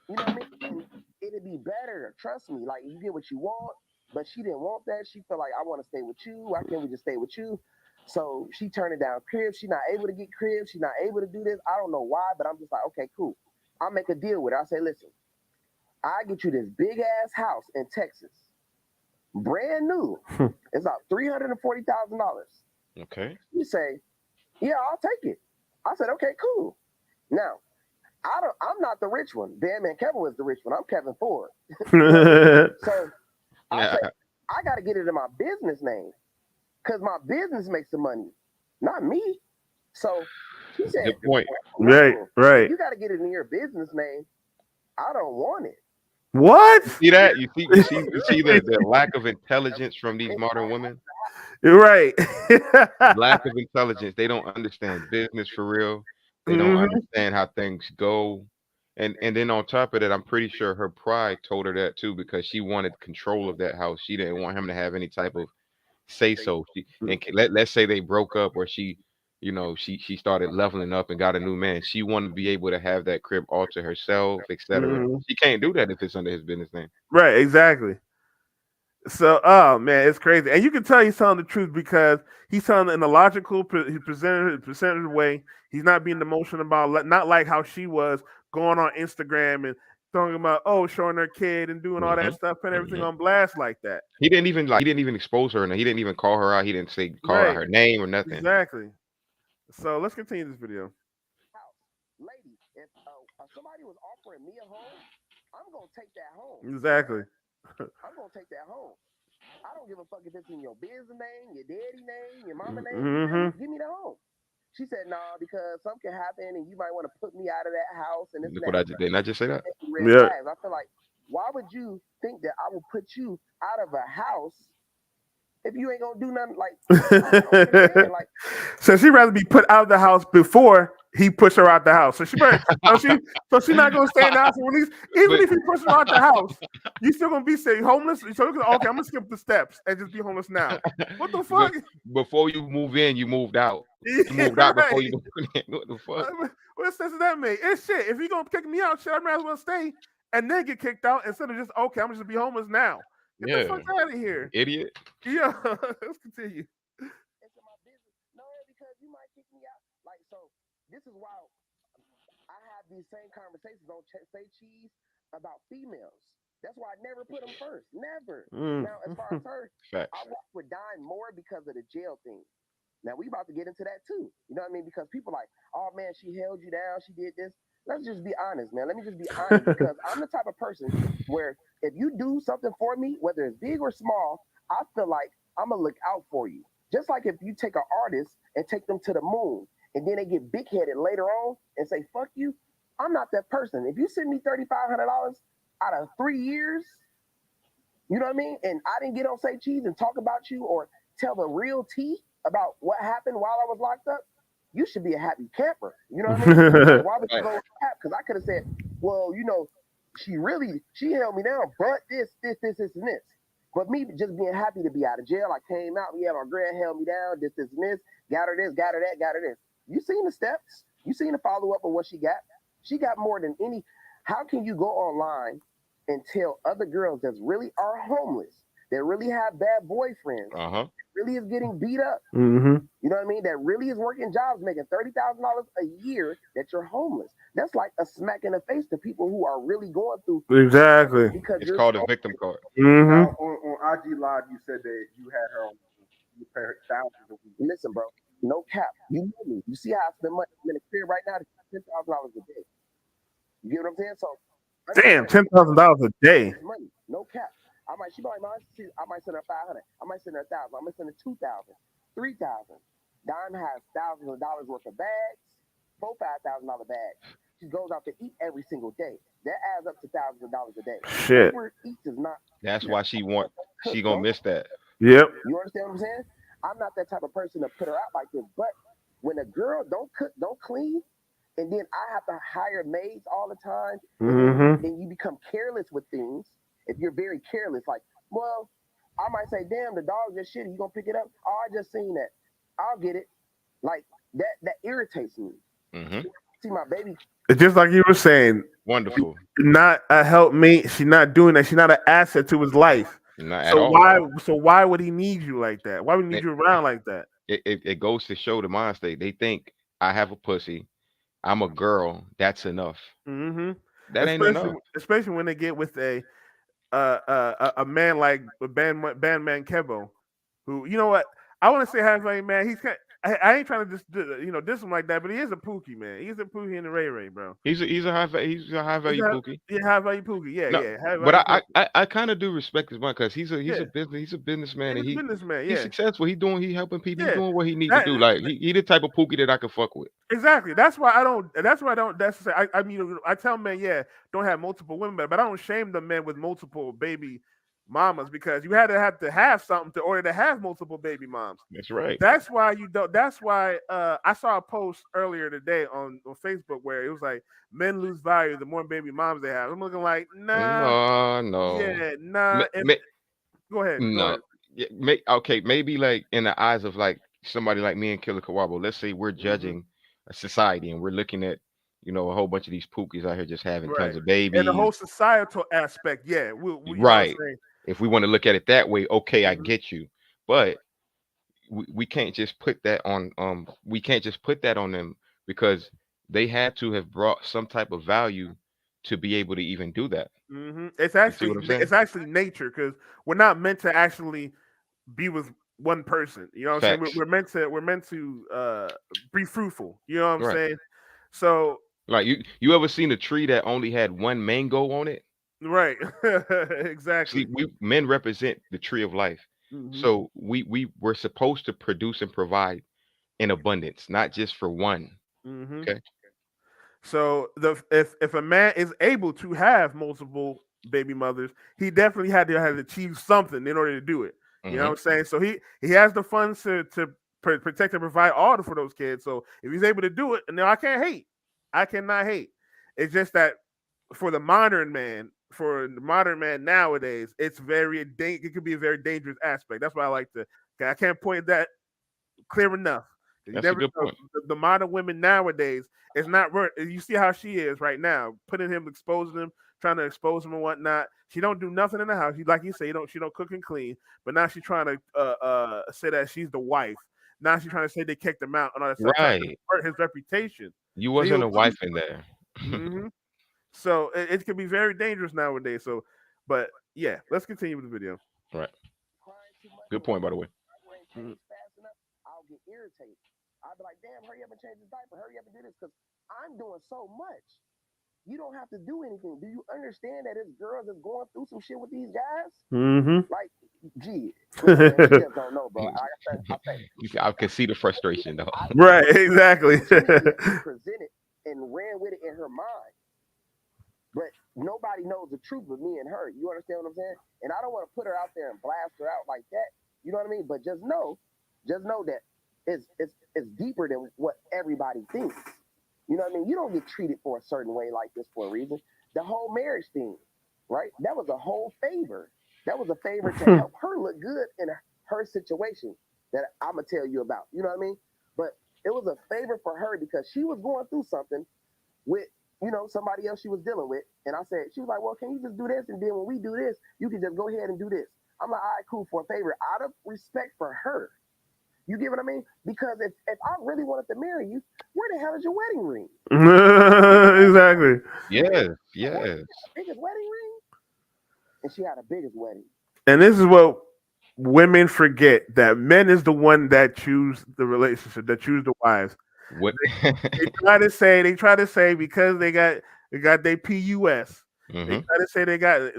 You know what I mean? And it'd be better. Trust me. Like, you get what you want, but she didn't want that. She felt like, I want to stay with you. Why can't we just stay with you? So she turning down cribs. She's not able to get cribs. She's not able to do this. I don't know why, but I'm just like, okay, cool. I'll make a deal with her. I say, listen, I get you this big ass house in Texas, brand new. It's about $340,000. Okay. You say, yeah, I'll take it. I said, okay, cool. Now, I'm not the rich one. Bandman Kevo is the rich one. I'm Kevin Ford. So I say, I got to get it in my business name. Because my business makes the money, not me. So she said, good point. Right. You got to get it in your business name. I don't want it. What? You see that? You see the lack of intelligence from these modern women. You're right. Lack of intelligence. They don't understand business for real. They don't hmm understand how things go. And then on top of that, I'm pretty sure her pride told her that too because she wanted control of that house. She didn't want him to have any type of say so. Let's say they broke up or she started leveling up and got a new man. She wanted to be able to have that crib all to herself, etc. hmm She can't do that if it's under his business name. Right, exactly. So, oh man, it's crazy, and you can tell he's telling the truth because he's telling it in a logical, he presented way. He's not being emotional about, not like how she was going on Instagram and talking about, oh, showing her kid and doing all hmm that stuff, putting everything hmm on blast like that. He didn't even expose her, and he didn't even call her out. He didn't say call her out Right, her name or nothing. exactly. So let's continue this video. house. Ladies, if somebody was offering me a home, I'm gonna take that home. Exactly. I'm gonna take that home. I don't give a fuck if it's in your business name, your daddy name, your mama name. hmm Give me the home. She said, nah, because something can happen and you might want to put me out of that house and this and Look what I that. just didn't I just say that? Red Yeah. flags. I feel like, why would you think that I will put you out of a house if you ain't gonna do nothing? Like, I don't understand. Like, So she'd rather be put out of the house before he push her out the house. So she better, so she's not gonna stay in the house. Even But if he pushes her out the house, you still gonna be say homeless. So okay, I'm gonna skip the steps and just be homeless now. What the fuck? before you move in, you moved out. You Yeah, moved out before right. you moved in. What the fuck? What sense does that make? It's shit. If you gonna kick me out, shit, I might as well stay and then get kicked out instead of just okay, I'm just be homeless now. Get the Yeah, fuck out of here. idiot. Yeah, let's continue. it's in my business. No, because you might kick me out. Like, so this is why I have these same conversations on Say Cheese about females. That's why I never put them first. Never. Mm. Now, as far as her, Facts. I work with Dime more because of the jail thing. Now we about to get into that too. You know what I mean? Because people like, oh man, she held you down, she did this. Let's just be honest, man. Let me just be honest because I'm the type of person where if you do something for me, whether it's big or small, I feel like I'm gonna look out for you. Just like if you take an artist and take them to the moon and then they get big headed later on and say, fuck you, I'm not that person. If you send me $3,500 out of 3 years, you know what I mean? And I didn't get on Say Cheese and talk about you or tell the real tea about what happened while I was locked up. You should be a happy camper. You know what I mean? Like, why would you go cap? Because I could have said, well, she held me down, but this, and this. But me just being happy to be out of jail, I came out, yeah, my grand held me down, this, and this, got her this, got her that, got her this. You seen the steps? You seen the follow up of what she got? She got more than any. How can you go online and tell other girls that really are homeless, that really have bad boyfriends, Uh-huh. really is getting beat up, Mm-hmm. you know what I mean, that really is working jobs, making $30,000 a year, that you're homeless? That's like a smack in the face to people who are really going through Exactly. because It's you're called a victim card. Mm-hmm. Now, on IG Live, you said that you had her on, you pay her thousands a week. Listen, bro, no cap. You know me. You see how I spend money. I'm in a crib right now to $10,000 a day. You get what I'm saying? So Damn, $10,000 a day. money, no cap. She might, I might send her 500. I might send her 1,000. I might send her 2,000, 3,000. Dime has thousands of dollars worth of bags, $4,000-$5,000 bags. She goes out to eat every single day. That adds up to thousands of dollars a day. Shit. Uber Eats is not. That's why she gonna miss that. Yep. You understand what I'm saying? I'm not that type of person to put her out like this. But when a girl don't cook, don't clean, and then I have to hire maids all the time, Mm-hmm. and you become careless with things. If you're very careless, like, well, I might say, damn, the dog just shitty. You gonna pick it up? Oh, I just seen that. I'll get it. Like that irritates me. Mm-hmm. See my baby. It's just like you were saying, Wonderful. not a helpmate. She's not doing that. She's not an asset to his life. Not at So all. why would he need you like that? Why would he need you around like that? It goes to show the mind state. They think I have a pussy. I'm a girl. That's enough. Mm-hmm. That ain't enough. Especially when they get with a man like Bandman Kevo, who, you know what? I want to say halfway man. I ain't trying to just diss him like that, but he is a Pookie, man. He's a Pookie in the Ray Ray, bro. He's a high He's value a Pookie. yeah, high value Pookie. Yeah, No, yeah, high but value Pookie. I kind of do respect his mind because Yeah, he's a businessman he's and a businessman. he's Yeah, successful. He helping people. He yeah. doing what he need to That do. Like he the type of Pookie that I could fuck with. exactly. That's why I don't. That's why I don't. That's I mean, I tell men, yeah, don't have multiple women, but I don't shame the men with multiple baby mamas because you had to have something to order to have multiple baby moms. That's right. That's why you don't. That's why I saw a post earlier today on Facebook where it was like men lose value the more baby moms they have. I'm looking like nah, No, no, yeah, nah. Ma- And ma- go ahead, go no. ahead. Yeah, okay, maybe like in the eyes of like somebody like me and Killer Kawabo. Let's say we're Hmm. judging a society and we're looking at a whole bunch of these Pookies out here just having Right, tons of and the babies. whole societal aspect, yeah, we you know what Right. I'm saying. If we want to look at it that way, okay, I Hmm. get you. But we can't just put that on we can't just put that on them because they had to have brought some type of value to be able to even do that. You see what I'm saying? It's actually nature because we're not meant to actually be with one person. You know what I'm saying? Facts. We're meant to be fruitful. You know what I'm Right. saying? So Like you ever seen a tree that only had one mango on it? right, See, exactly. we men represent the tree of life. Hmm. So we were supposed to produce and provide in abundance, not just for one. Hmm. Okay. So if a man is able to have multiple baby mothers, he definitely had to have achieved something in order to do it. You know what Hmm. I'm saying? So he has the funds to protect and provide all for those kids. So if he's able to do it, and now I can't hate. I cannot hate. It's just that for the modern man nowadays, it could be a very dangerous aspect. That's why I like to. I can't point that clear enough. You That's a never good know. point. The modern women nowadays is not worth. You see how she is right now, putting him, exposing him, trying to expose him and whatnot. She don't do nothing in the house. Like you say, she don't cook and clean. But now she's trying to say that she's the wife. Now she's trying to say they kicked him out and all that stuff, trying to Right. hurt his reputation. You So he'll wasn't a lose. wife in there. Hmm. So it can be very dangerous nowadays. So, but yeah, let's continue with the video. Right. Crying too much Good or point, by the way. diaper ain't Mhm. changed fast enough, I'll get irritated. I'll be like, damn, hurry up and change his diaper. Hurry up and do this because I'm doing so much. You don't have to do anything. Do you understand that it's girls that's going through some shit with these guys? Hmm. Like, gee, look, man, you just don't know, bro. I think I can see the frustration though. I Right, exactly. she need to let me present it and ran with it in her mind. But nobody knows the truth but me and her. You understand what I'm saying? And I don't want to put her out there and blast her out like that. You know what I mean? But just know that it's deeper than what everybody thinks. You know what I mean? You don't get treated for a certain way like this for a reason. The whole marriage thing, right? That was a whole favor. That was a favor to help her look good in her situation that I'm gonna tell you about. You know what I mean? But it was a favor for her because she was going through something with somebody else she was dealing with. And I said, she was like, well, can you just do this? And then when we do this, you can just go ahead and do this. I'm like, all right, cool, for a favor, out of respect for her. You get what I mean? Because if I really wanted to marry you, where the hell is your wedding ring? Exactly. Yes, What, yes. biggest wedding ring? And she had a biggest wedding. And this is what women forget, that men is the one that choose the relationship, that choose the wives. What? They try to say because they got their PUS. They Hmm. try to say they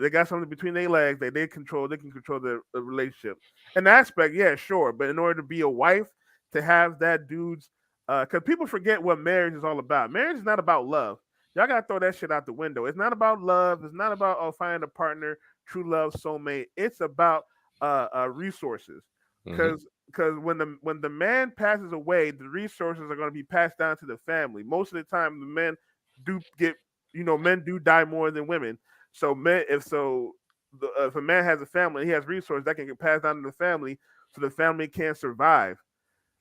got something between their legs that they can control the relationship. An aspect, yeah, sure. But in order to be a wife, to have that dude's because people forget what marriage is all about. Marriage is not about love. Y'all gotta throw that shit out the window. It's not about love. It's not about finding a partner, true love, soulmate. It's about resources. Hmm. Because when the man passes away, the resources are going to be passed down to the family. Most of the time, the men do get men do die more than women. So if a man has a family, he has resources that can get passed down to the family, so the family can survive.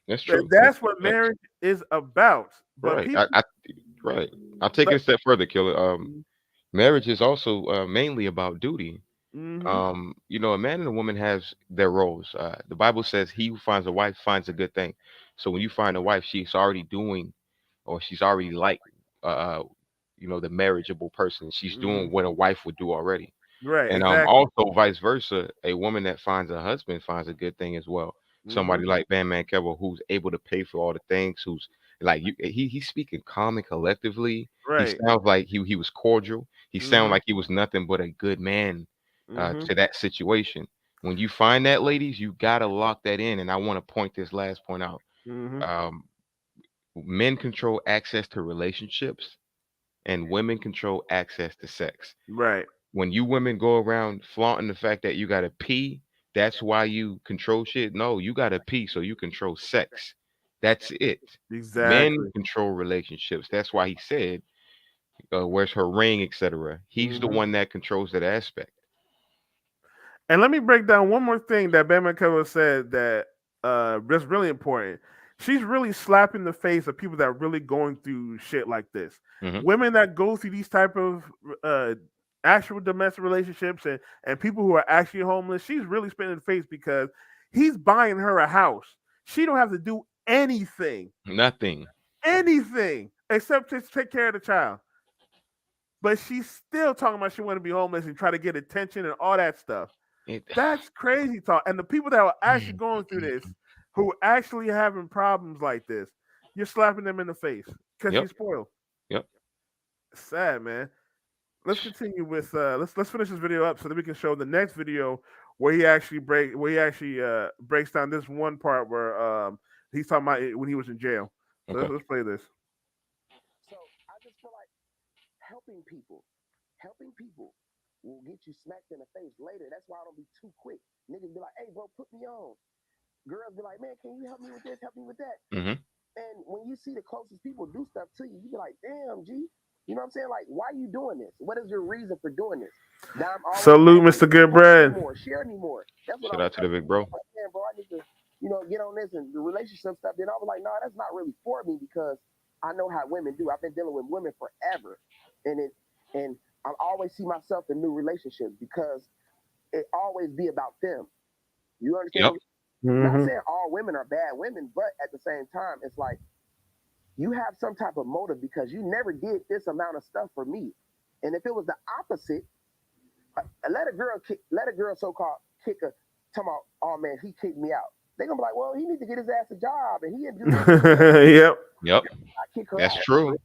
That's true. That's what Facts. marriage is about. But Right. people, Right. I'll take it a step further, Killer. mm-hmm, Marriage is also mainly about duty. mm-hmm, A man and a woman has their roles. The Bible says, "He who finds a wife finds a good thing." So when you find a wife, she's already doing, or she's already like, uh, uh, the marriageable person. She's mm-hmm. doing what a wife would do already. Right, And exactly. also vice versa, a woman that finds a husband finds a good thing as well. Mm-hmm. somebody like Bandman Kevo who's able to pay for all the things, who's like he's speaking calm and collectively. He Right. sounds like he was cordial. He sounded Mm-hmm. like he was nothing but a good man Mm-hmm. to that situation. When you find that, ladies, you gotta lock that in. And I want to point this last point out. Mm-hmm. Um, Men control access to relationships, and women control access to sex. Right. When you women go around flaunting the fact that you gotta pee, that's why you control shit. No, you gotta pee so you control sex. That's it. Men Exactly. control relationships. That's why he said, "Where's her ring, etc." He's the Mm-hmm. one that controls that aspect. And let me break down one more thing that Ben McKellar said that that's really important. She's really slapping the face of people that are really going through shit like this. Hmm. Women that go through these type of uh, actual domestic relationships and people who are actually homeless. She's really spitting in the face because he's buying her a house. She don't have to do Nothing. anything except just take care of the child. But she's still talking about she want to be homeless and try to get attention and all that stuff. It, That's crazy talk. And the people that are actually going through this, who actually having problems like this, you're slapping them in the face because yep. she's spoiled. Yep. Sad, man. Let's continue with let's finish this video up so that we can show the next video where he actually breaks down this one part where he's talking about it when he was in jail. So Okay. let's play this. So I just feel like helping people will get you smacked in the face later. That's why I don't be too quick. Niggas be like, hey, bro, put me on. Girls be like, man, can you help me with this? Help me with that. Hmm. And when you see the closest people do stuff to you, you be like, damn, G. You know what I'm saying? Like, why are you doing this? What is your reason for doing this? Now I'm always Salute, telling Mr. people, post me Goodbread. more, share me more. That's what I Shout was out to the telling big people. bro. I'm like, man, bro, I need to, get on this and the relationship stuff. Then I was like, no, that's not really for me because I know how women do. I've been dealing with women forever. And I always see myself in new relationships because it always be about them. You understand? Yep. Not Mm-hmm. saying all women are bad women, but at the same time, it's like you have some type of motive because you never did this amount of stuff for me. And if it was the opposite, let a girl so-called kick a, talking about, oh man, he kicked me out. They're gonna be like, well, he needs to get his ass a job and he didn't do this. Yep. Yep. I kick her That's out. true.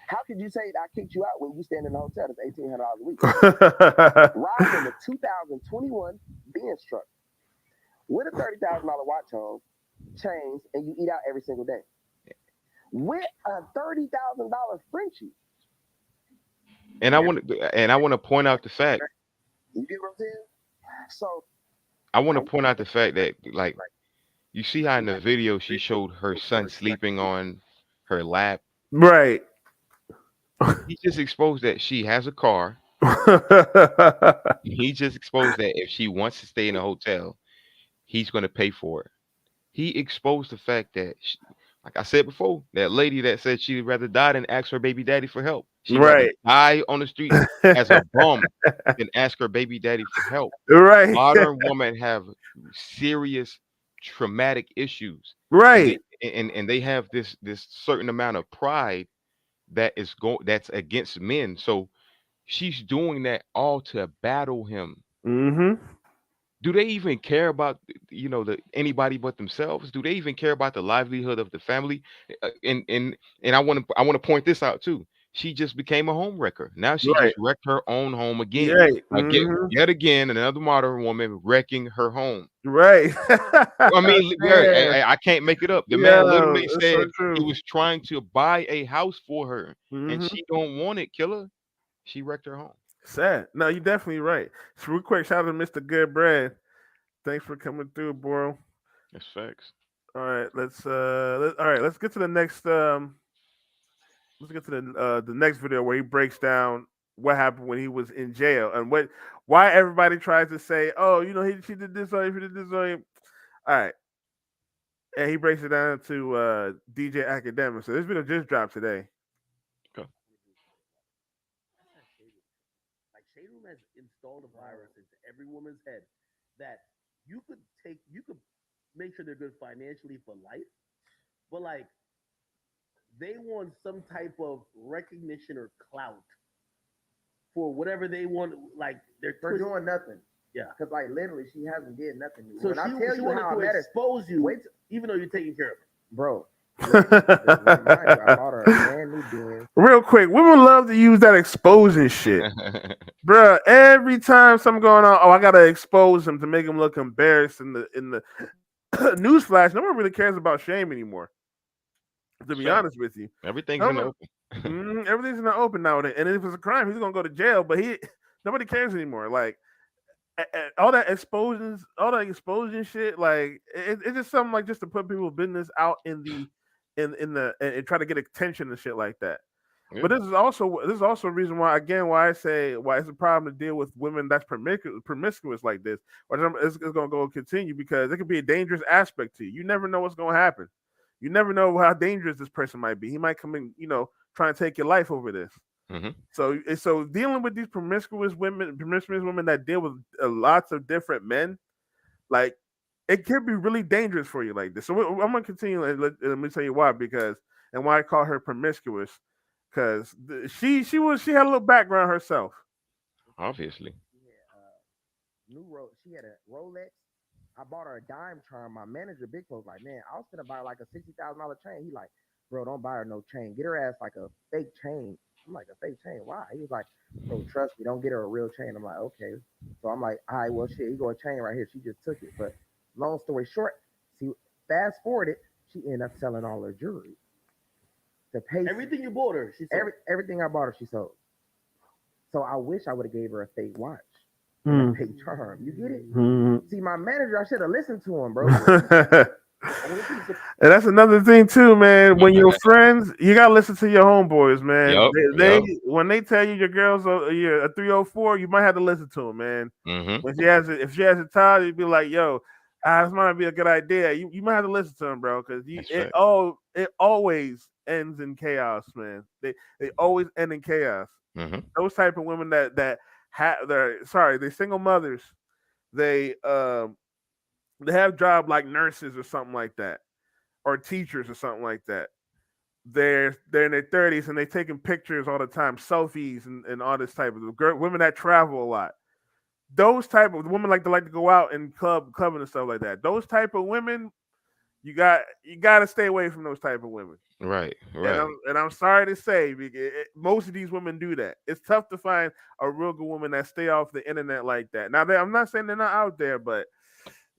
How could you say I kicked you out when you stand in the hotel that's $1,800 a week? Riding in the 2021 Benz truck with a $30,000 watch on, chains, and you eat out every single day. With a $30,000 Frenchie. And I want to point out the fact. You get what I'm saying? So I want to point out the fact that, like, you see how in the video she showed her son sleeping on her lap. Right. He just exposed that she has a car. He just exposed that if she wants to stay in a hotel, he's going to pay for it. He exposed the fact that, like I said before, that lady that said she'd rather die than ask her baby daddy for help. She'd rather Right. die on the streets as a bum than ask her baby daddy for help. Right. Modern women have serious traumatic issues, and Right. they have this certain amount of pride that's against men. So she's doing that all to battle him. Mm-hmm. Do they even care about anybody but themselves? Do they even care about the livelihood of the family? And I want to point this out too. She just became a home wrecker. Now she Right. just wrecked her own home again. Right. Again, Mm-hmm. yet again, another modern woman wrecking her home. Right. I mean, Man. I can't make it up. The man Yeah, literally it's so said he true. was trying to buy a house for her, and Mm-hmm. she don't want it. Killer. She wrecked her home. Sad. No, you're definitely right. So real quick, shout out to Mr. Goodbread. Thanks for coming through, bro. That's facts. All right, all right, let's get to the next let's get to the next video where he breaks down what happened when he was in jail and why everybody tries to say, oh, she did this on him, she did this on him. All right. And he breaks it down to DJ Academic. So this video just dropped today. Okay. Like Shade Room has installed a virus into every woman's head that you could make sure they're good financially for life, but like they want some type of recognition or clout for whatever they want. Like they're For doing nothing. Yeah. Because like literally, she hasn't did nothing. So when I she tell you wanted how I to met her, expose you, wait, even though you're taking care of her. bro. Mind you, I bought her a brand new Benz. Real quick, women love to use that exposing shit. Bruh, every time something going on, oh, I gotta expose him to make him look embarrassed in the newsflash. No one really cares about shame anymore. To be Sure. honest with you, Everything's no in the one, open. everything's in the open nowadays. And if it's a crime, he's gonna go to jail. But nobody cares anymore. Like all that exposing, all that exposing shit. Like it's just something like just to put people's business out in the and try to get attention and shit like that. Yeah. But this is also a reason why again why I say why it's a problem to deal with women that's promiscuous like this. Or it's going to go continue because it could be a dangerous aspect to you. You never know what's going to happen. You never know how dangerous this person might be. He might come in, try and take your life over this. Mm-hmm. So dealing with these promiscuous women that deal with lots of different men, like it could be really dangerous for you like this. So I'm gonna continue. And let me tell you why and why I call her promiscuous because she had a little background herself. Obviously. She had a Rolex. I bought her a dime charm. My manager, Big Folks, like, man, I was gonna buy like a $60,000 chain. He like, bro, don't buy her no chain. Get her ass like a fake chain. I'm like, a fake chain? Why? He was like, bro, trust me, don't get her a real chain. I'm like, okay. So I'm like, all right, well, shit, he got a chain right here. She just took it. But long story short, see, fast forwarded, she ended up selling all her jewelry. To pay Everything you bought her, she sold. everything I bought her, she sold. So I wish I would have gave her a fake watch. Mm. A fake charm. You get it? Mm. See, my manager, I should have listened to him, bro. And that's another thing too, man. When you're friends, you gotta listen to your homeboys, man. Yep. When they tell you your girl's a 304, you might have to listen to them, man. Mm-hmm. When if she has a child, you'd be like, "Yo, this might be a good idea." You might have to listen to them, bro, because it always ends in chaos, man. They always end in chaos. Mm-hmm. Those type of women that have they're single mothers. They have job like nurses or something like that, or teachers or something like that. They're in their 30s and they're taking pictures all the time, selfies and all this type of women that travel a lot. Those type of women like to go out and clubbing and stuff like that. Those type of women, you got to stay away from those type of women. Right. And I'm sorry to say, because most of these women do that. It's tough to find a real good woman that stay off the internet like that. Now, I'm not saying they're not out there, but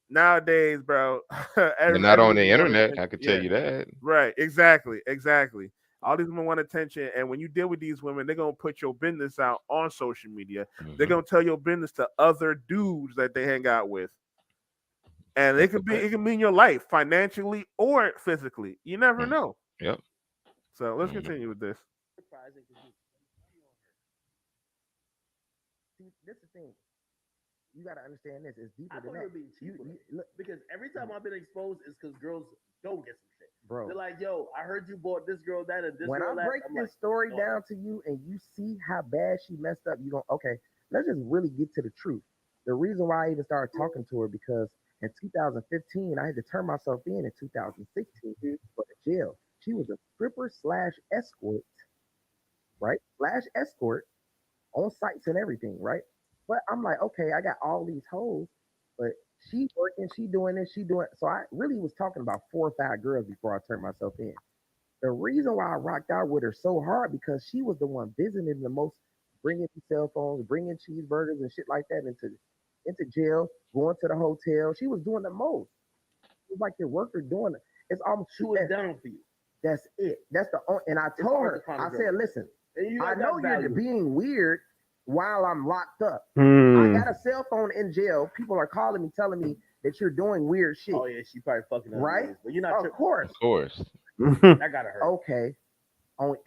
nowadays, bro, They're not on the everybody wants internet. attention. I can tell Yeah, you that. right. Exactly. All these women want attention, and when you deal with these women, they're gonna put your business out on social media. Mm-hmm. They're gonna tell your business to other dudes that they hang out with, and it can mean your life financially or physically. You never know. Yep. So let's continue with this. See, this is the thing. You got to understand this. It's deeper I than thought that. you were being cheap with it. Look, Because every time I've been exposed, it's because girls don't get some shit. bro. They're like, yo, I heard you bought this girl that and this When I girl that. break I'm this like, story oh. down to you and you see how bad she messed up, you go, okay, let's just really get to the truth. The reason why I even started talking to her because in 2015, I had to turn myself in 2016 for the jail. She was a stripper slash escort, right? Slash escort on sites and everything, right? But I'm like, okay, I got all these hoes, but she working, she doing this, she doing. So I really was talking about 4 or 5 girls before I turned myself in. The reason why I rocked out with her so hard because she was the one visiting the most, bringing cell phones, bringing cheeseburgers and shit like that into jail, going to the hotel. She was doing the most. It was like your worker doing it. It's almost She was down for you. That's it. That's the only. And I told her, I said, listen, I know you're being weird while I'm locked up. I got a cell phone in jail. People are calling me, telling me that you're doing weird shit. Oh yeah, she probably fucking up. Right? But you're not. Of course. Of course. That gotta hurt. Okay.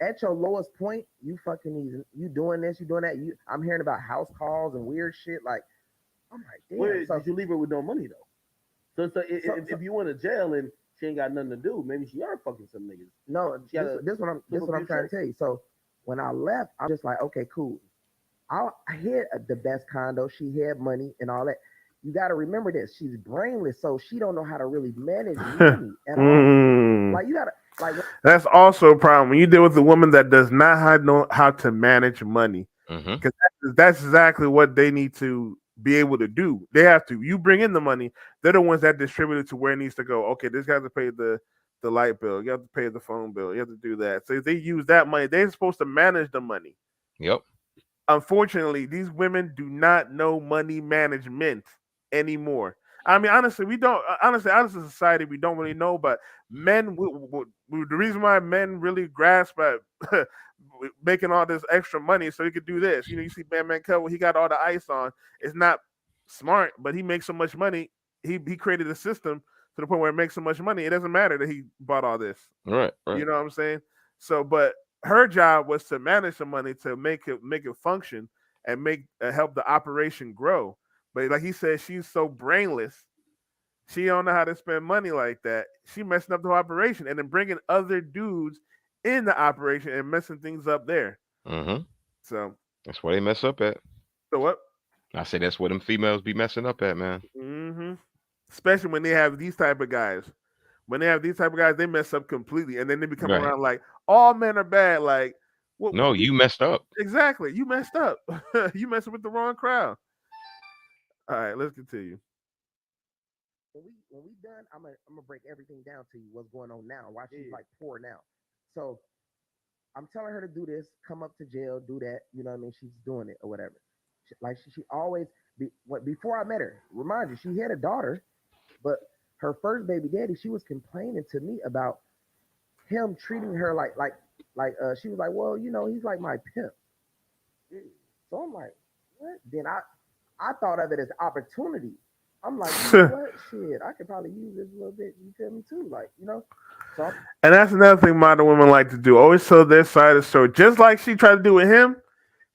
At your lowest point, you fucking easy. You doing this, you doing that. I'm hearing about house calls and weird shit. Like, I'm like, damn. Wait, did you leave her with no money though? So if you went to jail and she ain't got nothing to do, maybe she are fucking some niggas. No, this what I'm trying to tell you. So when I left, I'm just like, okay, cool. I had the best condo. She had money and all that. You got to remember this. She's brainless, so she don't know how to really manage money at all. Like you got to like. That's also a problem when you deal with a woman that does not know how to manage money. Because that's exactly what they need to be able to do. They have to. You bring in the money. They're the ones that distribute it to where it needs to go. Okay, this guy has to pay the light bill. You have to pay the phone bill. You have to do that. So if they use that money, they're supposed to manage the money. Yep. Unfortunately, these women do not know money management anymore. I mean, honestly, we don't. Honestly, as a society, we don't really know. But men, the reason why men really grasp at making all this extra money so he could do this. You know, you see Bandman Kevo, he got all the ice on. It's not smart, but he makes so much money. He created a system to the point where it makes so much money. It doesn't matter that he bought all this. Right. You Right. know what I'm saying? So, but her job was to manage the money to make it function and make help the operation grow. But like he said, she's so brainless. She don't know how to spend money like that. She messing up the whole operation and then bringing other dudes in the operation and messing things up there. Mm-hmm. So, That's where they mess up at. so what? I say that's where them females be messing up at, man. hmm Especially when they have these type of guys. When they have these type of guys, they mess up completely, and then they become Right. around like all men are bad. Like, what? No, you messed up. Exactly. You messed up. You messing with the wrong crowd. All right, let's continue. When we done, I'm gonna break everything down to you. What's going on now? Why she's like poor now. So I'm telling her to do this, come up to jail, do that. You know what I mean? She's doing it or whatever. She always before I met her. Remind you, she had a daughter, but her first baby daddy, she was complaining to me about him treating her like she was like, well, you know, he's like my pimp. So I'm like, what? Then I thought of it as opportunity. I'm like, you know what? Shit, I could probably use this a little bit. You feel me too? Like, you know. So And that's another thing modern women like to do. Always tell their side of the story. Just like she tried to do with him,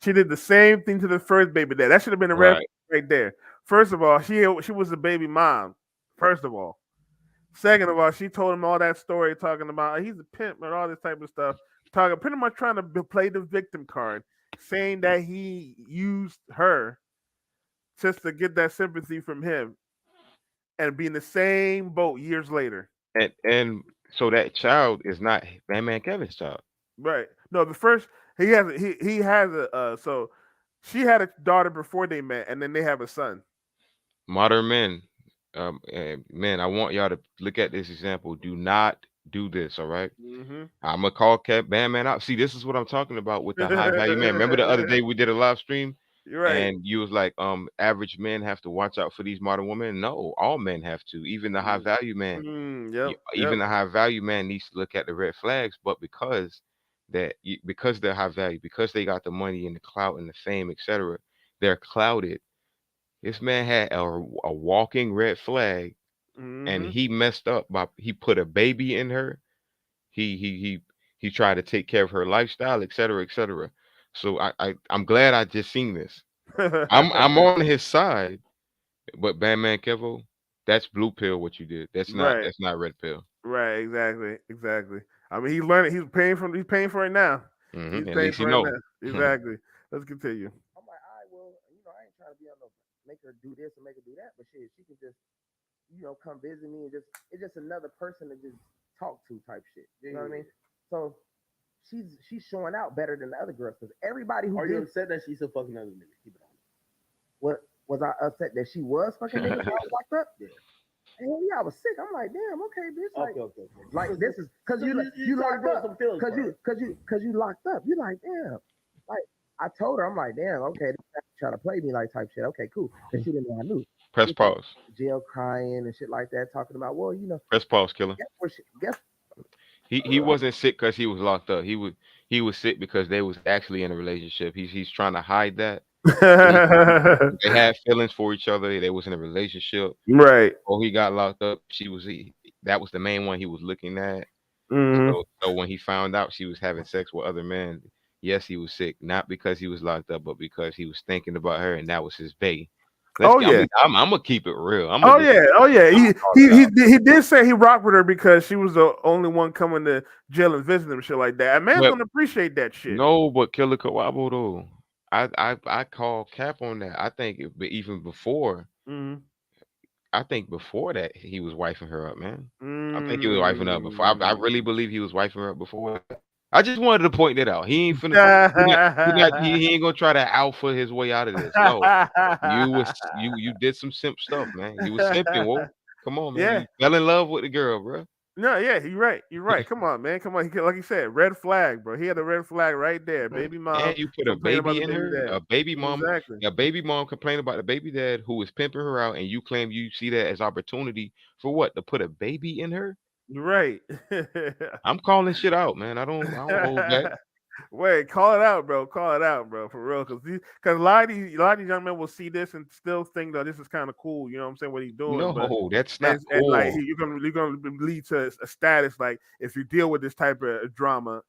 she did the same thing to the first baby dad. That should have been a red Right. flag right there. First of all, she was a baby mom. First of all. Second of all, she told him all that story talking about he's a pimp and all this type of stuff. Talking pretty much trying to play the victim card, saying that he used her just to get that sympathy from him and be in the same boat years later. And so that child is not Bandman Kevin's child. Right. No, the first he has a so she had a daughter before they met, and then they have a son. Modern men, men, I want y'all to look at this example. Do not do this, all right? Mm-hmm. I'm gonna call Cat Bandman out. See, this is what I'm talking about with the high value man. Remember the other day we did a live stream You're right. and you was like, average men have to watch out for these modern women. No, all men have to, even the high value man. Yep. Even Yep. the high value man needs to look at the red flags, but because they're high value, because they got the money and the clout and the fame, etc., they're clouded. This man had a walking red flag, and Mm-hmm. he messed up by he put a baby in her. He tried to take care of her lifestyle, etc., etc. So I'm glad I just seen this. I'm on his side, but Bandman Kevo, that's blue pill what you did. Right. That's not red pill. Right. Exactly. Exactly. I mean, he learned. He's paying for it now. He's At paying least you for it know. now. Exactly. Let's continue. I'm like, all right, well, you know, I ain't trying to be on no make her do this and make her do that, but shit, she can just, you know, come visit me and just it's just another person to just talk to type shit. You know what I mean? So she's showing out better than the other girls because everybody who Are you did upset that she's still fucking other niggas? Keep it on. what was I upset that she was fucking niggas while I was locked up? Yeah. Hell yeah, I was sick. I'm like, damn, okay, bitch. Okay. Like this is because you started locked feeling up. some feelings, Cause bro. you locked up. You like, damn. Like I told her, I'm like, damn, okay, this guy trying to play me like type shit. Okay, cool. Cause she didn't know I knew. Press pause. Jail crying and shit like that, talking about, well, you know, Press pause, killer. guess He wasn't sick because he was locked up. He was sick because they was actually in a relationship. He's trying to hide that. They had feelings for each other. They was in a relationship. Right. Before he got locked up, that was the main one he was looking at. Mm-hmm. So when he found out she was having sex with other men, yes, he was sick, not because he was locked up, but because he was thinking about her, and that was his bae. Oh yeah. I'm gonna keep it real. Oh yeah. Oh yeah. call it out. He did say he rocked with her because she was the only one coming to jail and visiting him, shit like that. A man But don't appreciate that shit. no, but Killer Kawabo though, I call cap on that. I think but even before, Mm-hmm. I think before that he was wifing her up, man. I think he was wifing up before. I Mm. really believe he was wifing her up before that. I just wanted to point that out. He ain't finna. He ain't gonna try to alpha his way out of this. No, you did some simp stuff, man. You was simping. Whoa, come on, man. Yeah. You fell in love with the girl, bro. No, yeah, you're right. You're right. Come on, man. Come on. Like you said, red flag, bro. He had a red flag right there. Baby mom And you put a complaining about baby the in baby her, dad. Exactly. a baby mom complaining about the baby dad who is pimping her out, and you claim you see that as opportunity for what? To put a baby in her? You're right. I'm calling shit out, man. I don't hold back. Wait, call it out, bro. Call it out, bro, for real. Because a lot of these young men will see this and still think that this is kind of cool. You know what I'm saying? What he's doing, but No, that's not and like cool. you're gonna lead to a status like if you deal with this type of drama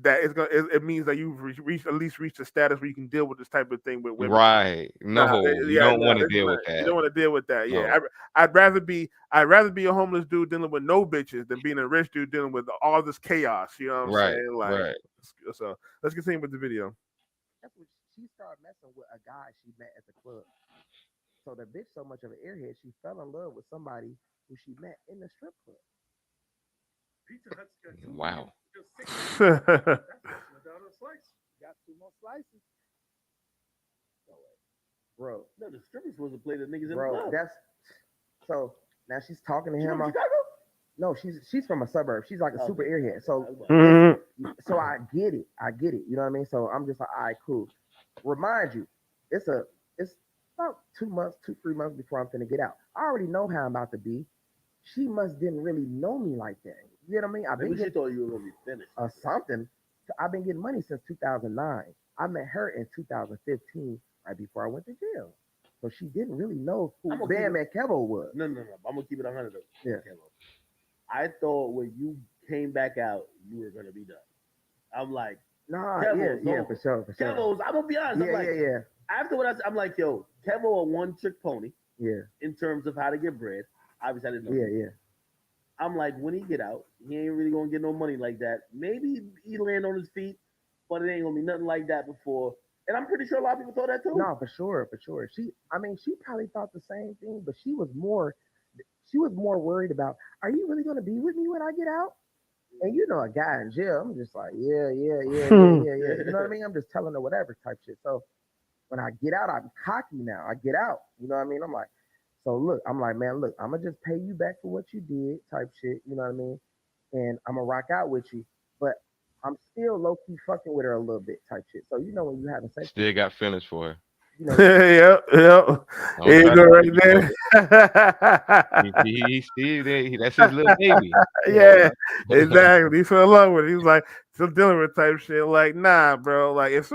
that it means that you've reached at least reached a status where you can deal with this type of thing with women. Right. Nah, No, you yeah, don't nah, want to it's deal not. with You that. don't want to deal with that. Yeah, No. I'd rather be a homeless dude dealing with no bitches than being a rich dude dealing with all this chaos. You know what I'm Right. saying? Like, Right. so let's continue with the video. That's what she started messing with a guy she met at the club. So the bitch so much of an airhead, she fell in love with somebody who she met in the strip club. Wow. Got two more slices. Bro, No, the strippers supposed to play the niggas in the bro, club. that's so now she's talking to She him. from Chicago? No, she's from a suburb. She's like a super Okay. airhead. So Mhm. so I get it. I get it. You know what I mean? So I'm just like, all right, cool. Remind you, it's about 2 months, 3 months before I'm finna get out. I already know how I'm about to be. She must didn't really know me like that. You know what I mean? I've been Maybe she getting thought you were gonna be finished. something. I've been getting money since 2009. I met her in 2015, right before I went to jail. So she didn't really know who I'm gonna keep Bandman Kevo was. No. I'm gonna keep it 100 though. Yeah. Okay, well, I thought when you came back out, you were gonna be done. I'm like, Nah, Kevo's yeah, over. for sure. Kevo's. I'm gonna be honest. I'm like, Yeah. after what I'm like, yo, Kevo a one trick pony Yeah, in terms of how to get bread. Obviously, I didn't know. yeah. I'm like, when he get out, he ain't really gonna get no money like that. Maybe he land on his feet, but it ain't gonna be nothing like that before. And I'm pretty sure a lot of people thought that too. No, for sure. She probably thought the same thing, but she was more worried about, are you really gonna be with me when I get out? And you know, a guy in jail, I'm just like, yeah. You know what I mean? I'm just telling her whatever type shit. So when I get out, I'm cocky now. I get out. You know what I mean? I'm like, so look, I'm like, man, look, I'm gonna just pay you back for what you did, type shit. You know what I mean? And I'm gonna rock out with you, but I'm still low key fucking with her a little bit, type shit. So you know when you having sex, Still got feelings for her. you know, Yep. Don't There you try go, to right sugarcoat there. it. He still there. That's his little baby. Yeah, exactly. He fell in love with it. He was like still dealing with type shit. Like, nah, bro. Like if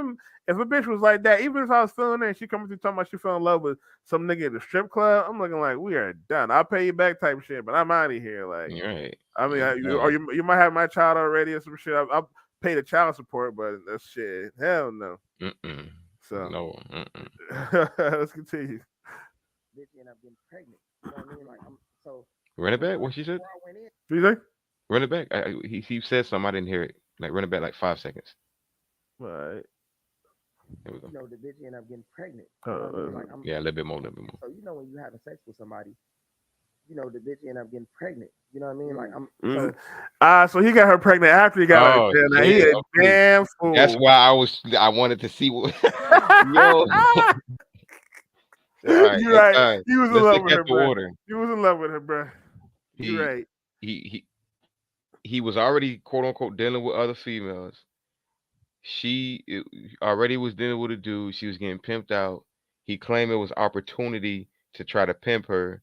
a bitch was like that, even if I was feeling her and she coming through talking about she fell in love with some nigga at the strip club, I'm looking like we are done. I'll pay you back type shit, but I'm out of here. Like, Right. I mean, I'm or done. you might have my child already or some shit. I'll pay the child support, but that shit, hell no. Mm-mm. So No. Mm-mm. let's continue. bitch end up getting pregnant. You know what I mean? Like, I'm so Run it back. before, What she said? before I went in, What you say? Run it back. He said something. I didn't hear it. Like run it back like 5 seconds. All right. There we go. you know, the bitch end up getting pregnant. You know what I mean? Like, I'm Yeah, a little bit more. A little bit more. so you know when you having sex with somebody, you know, the bitch end up getting pregnant. You know what I mean? Like, I'm Mm. so So he got her pregnant after he got out of Oh jail. Now he yeah. a Okay. damn That's fool. why I wanted to see what. Yo. All right. You're right. All right. He was in Let's love take with that her, to bro. order. He was in love with her, bro. You're He right. he he was already quote unquote dealing with other females. Already was dealing with a dude. She was getting pimped out. He claimed it was opportunity to try to pimp her.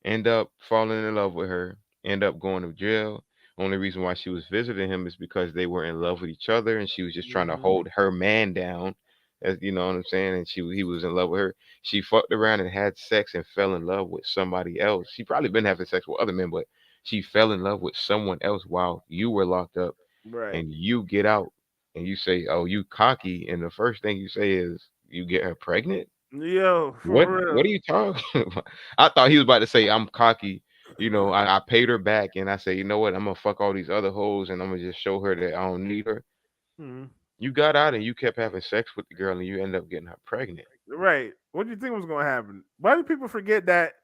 End up falling in love with her. End up going to jail. Only reason why she was visiting him is because they were in love with each other, and she was just trying to hold her man down. As you know what I'm saying, and he was in love with her. She fucked around and had sex and fell in love with somebody else. She probably been having sex with other men, but she fell in love with someone else while you were locked up Right. and you get out and you say, "Oh, you cocky," and the first thing you say is, "You get her pregnant." Yo, What? for What real. are you talking about? I thought he was about to say, "I'm cocky." I paid her back, and I say, "You know what? I'm gonna fuck all these other hoes, and I'm gonna just show her that I don't need her." Mhm. You got out and you kept having sex with the girl, and you end up getting her pregnant. Right. What do you think was gonna happen? Why do people forget that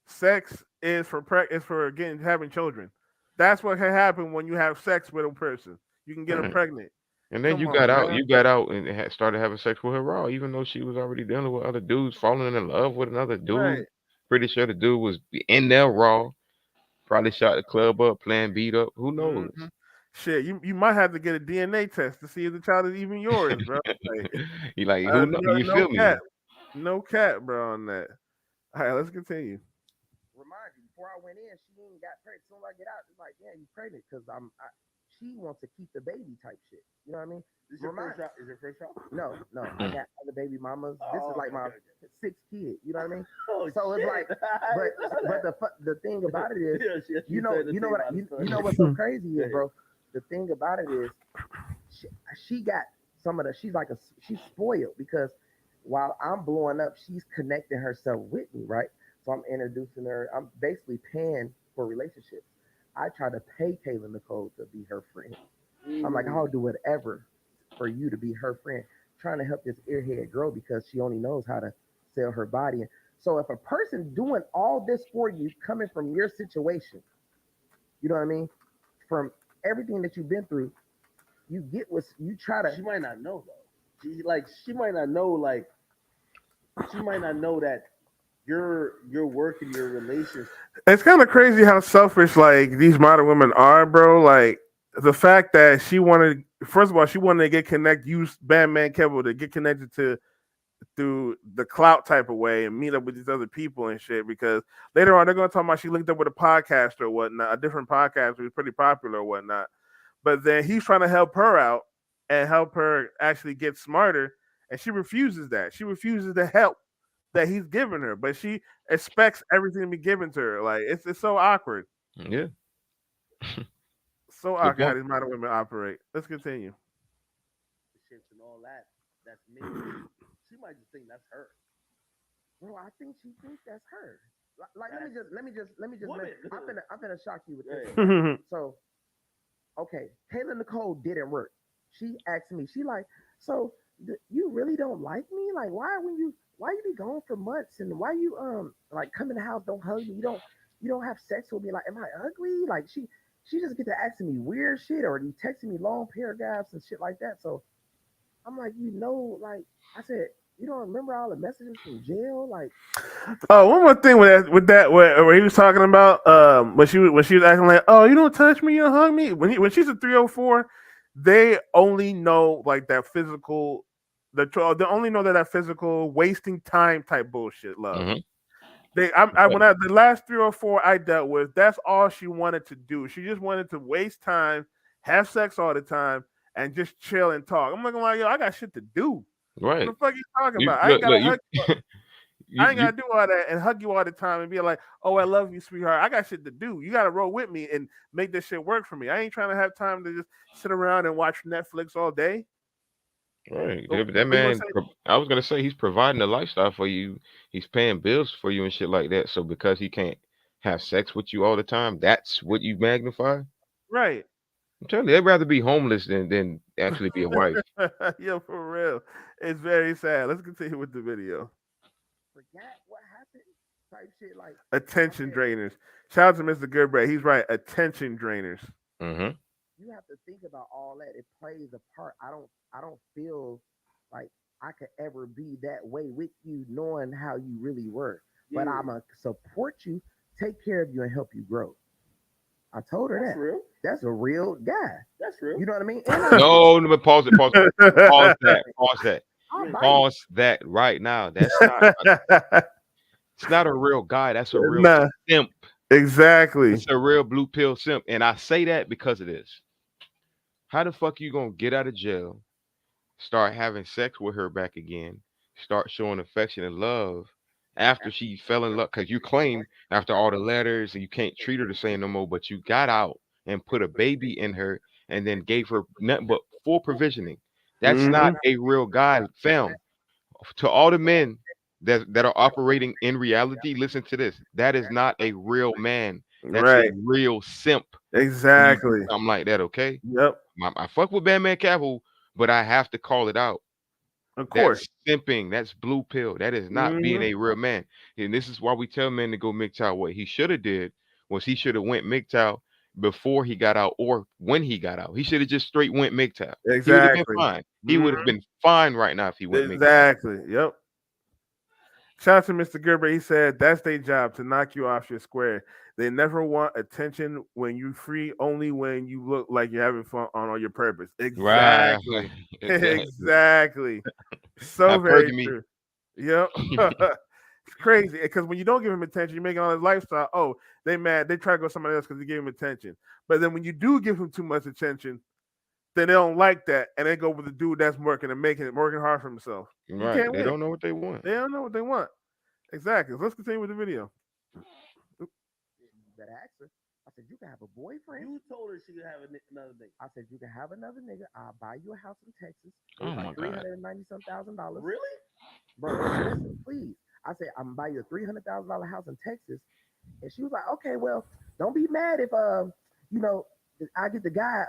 sex is for is for getting having children? That's what can happen when you have sex with a person. You can get her Right. pregnant. And then Come on, man. you got out and started having sex with her raw, even though she was already dealing with other dudes, falling in love with another dude. Right. Pretty sure the dude was in there raw. Probably shot the club up, playing beat up. Who knows? Hmm. Shit, you might have to get a DNA test to see if the child is even yours, bro. Like, You like who know? You no feel me? cap, no cap, bro. On that. All right, let's continue. Remind you, before I went in, she ain't got pregnant. As soon as I get out, it's like, yeah, you pregnant because she wants to keep the baby type shit. You know what I mean? Is your Remind first child? Is your first child? No, I got other baby mamas. This is like my sixth kid. You know what I mean? Oh, So it's shit. like, but the thing about it is, Yeah, she you know said the you know same what amount of you know stuff. what's so crazy Yeah. is, bro. The thing about it is, she got some of the. She's spoiled because while I'm blowing up, she's connecting herself with me, right? So I'm introducing her. I'm basically paying for relationships. I try to pay Kayla Nicole to be her friend. I'm like, I'll do whatever for you to be her friend, trying to help this earhead grow because she only knows how to sell her body. So if a person doing all this for you, coming from your situation, you know what I mean, from everything that you've been through, you get what you try to. She might not know though. She might not know that your work in your relationship. It's kind of crazy how selfish like these modern women are, bro. Like the fact that she wanted, first of all, she wanted to get connected, use Bandman Kevo to get connected to through the clout type of way and meet up with these other people and shit. Because later on, they're going to talk about she linked up with a podcaster or whatnot, a different podcaster who's pretty popular or whatnot. But then he's trying to help her out and help her actually get smarter, and she refuses that. She refuses the help that he's giving her, but she expects everything to be given to her. Like it's so awkward, Yeah, so good awkward how point. these modern women operate. Let's continue. Shits and all that. That's me. She might just think that's her. Bro, I think she thinks that's her. Like, That's let me just. woman. I'm finna shock you with this. Yeah. Right? So, okay, Kayla Nicole didn't work. She asked me. She like, so you really don't like me? Like, why you be gone for months and why you like come in the house, don't hug me, you don't have sex with me? Like, am I ugly? Like she just get to asking me weird shit or you texting me long paragraphs and shit like that. So I'm like, like I said, you don't remember all the messages from jail? Like, Oh, one more thing where he was talking about when she was acting like, oh, you don't touch me, you don't hug me. When she's a 304, they only know like that physical, they only know that physical wasting time type bullshit love. Hmm. The last 304 I dealt with, that's all she wanted to do. She just wanted to waste time, have sex all the time, and just chill and talk. I'm looking like, yo, I got shit to do. What Right. the fuck you talking You about? I ain't look, gotta look. hug. I ain't You. gotta do all that and hug you all the time and be like, "Oh, I love you, sweetheart." I got shit to do. You gotta roll with me and make this shit work for me. I ain't trying to have time to just sit around and watch Netflix all day. Right. Oh, That what you gonna man, say? I was gonna say he's providing a lifestyle for you. He's paying bills for you and shit like that. So because he can't have sex with you all the time, that's what you magnify. Right? I'm telling you, they'd rather be homeless than actually be a wife. Yo, for real. It's very sad. Let's continue with the video. forgot what happened type shit. Like, I Attention said, drainers. Shout out to Mr. Goodbread. He's right. Attention drainers. Hmm. you have to think about all that. It plays a part. I don't feel like I could ever be that way with you, knowing how you really were. But Yeah. I'ma support you, take care of you, and help you grow. I told her That's that. real. That's a real guy. That's real. You know what I mean? And No, no, but pause it, pause it, pause that, pause that, I'll bite. pause that right now. It's not a real guy. That's a real Nah, simp. exactly. It's a real blue pill simp. And I say that because of this. How the fuck you gonna get out of jail, start having sex with her back again, start showing affection and love after she fell in love? Because you claim after all the letters and you can't treat her the same no more, but you got out and put a baby in her and then gave her nothing but full provisioning. That's not Hmm. a real guy, fam. To all the men that are operating in reality, listen to this. That is not a real man. That's a Right. real simp when you do Exactly. something like that, okay? Yep. I fuck with Bandman Kevo, but I have to call it out. Of course. That's simping. That's blue pill. That is not being Hmm. a real man. And this is why we tell men to go MGTOW. What he should have did was he should have went MGTOW, before he got out or when he got out. He should have just straight went MGTOW. He would have been Exactly. fine. He would have been fine right now if he went MGTOW. Exactly. Yep. Shout out to Mr. Gerber. He said that's their job to knock you off your square. They never want attention when you free, only when you look like you're having fun on all your purpose. Right. Exactly. Exactly. Exactly. So very Hypergamy. true. Yep. It's crazy because when you don't give him attention, you're making all his lifestyle. Oh, they mad. They try to go somebody else because you gave him attention. But then when you do give him too much attention, then they don't like that, and they go with the dude that's working and working hard for himself. You Right. can't They win. don't know what they want. They don't know what they want. Exactly. Let's continue with the video. You better ask her. I said, you can have a boyfriend. You told her she could have another nigga. I said, you can have another nigga. I'll buy you a house in Texas. Oh my like God. $390,000. Really? Bro, listen, please. I said, I'm gonna buy you a $300,000 house in Texas. And she was like, okay, well, don't be mad if you know, I get the guy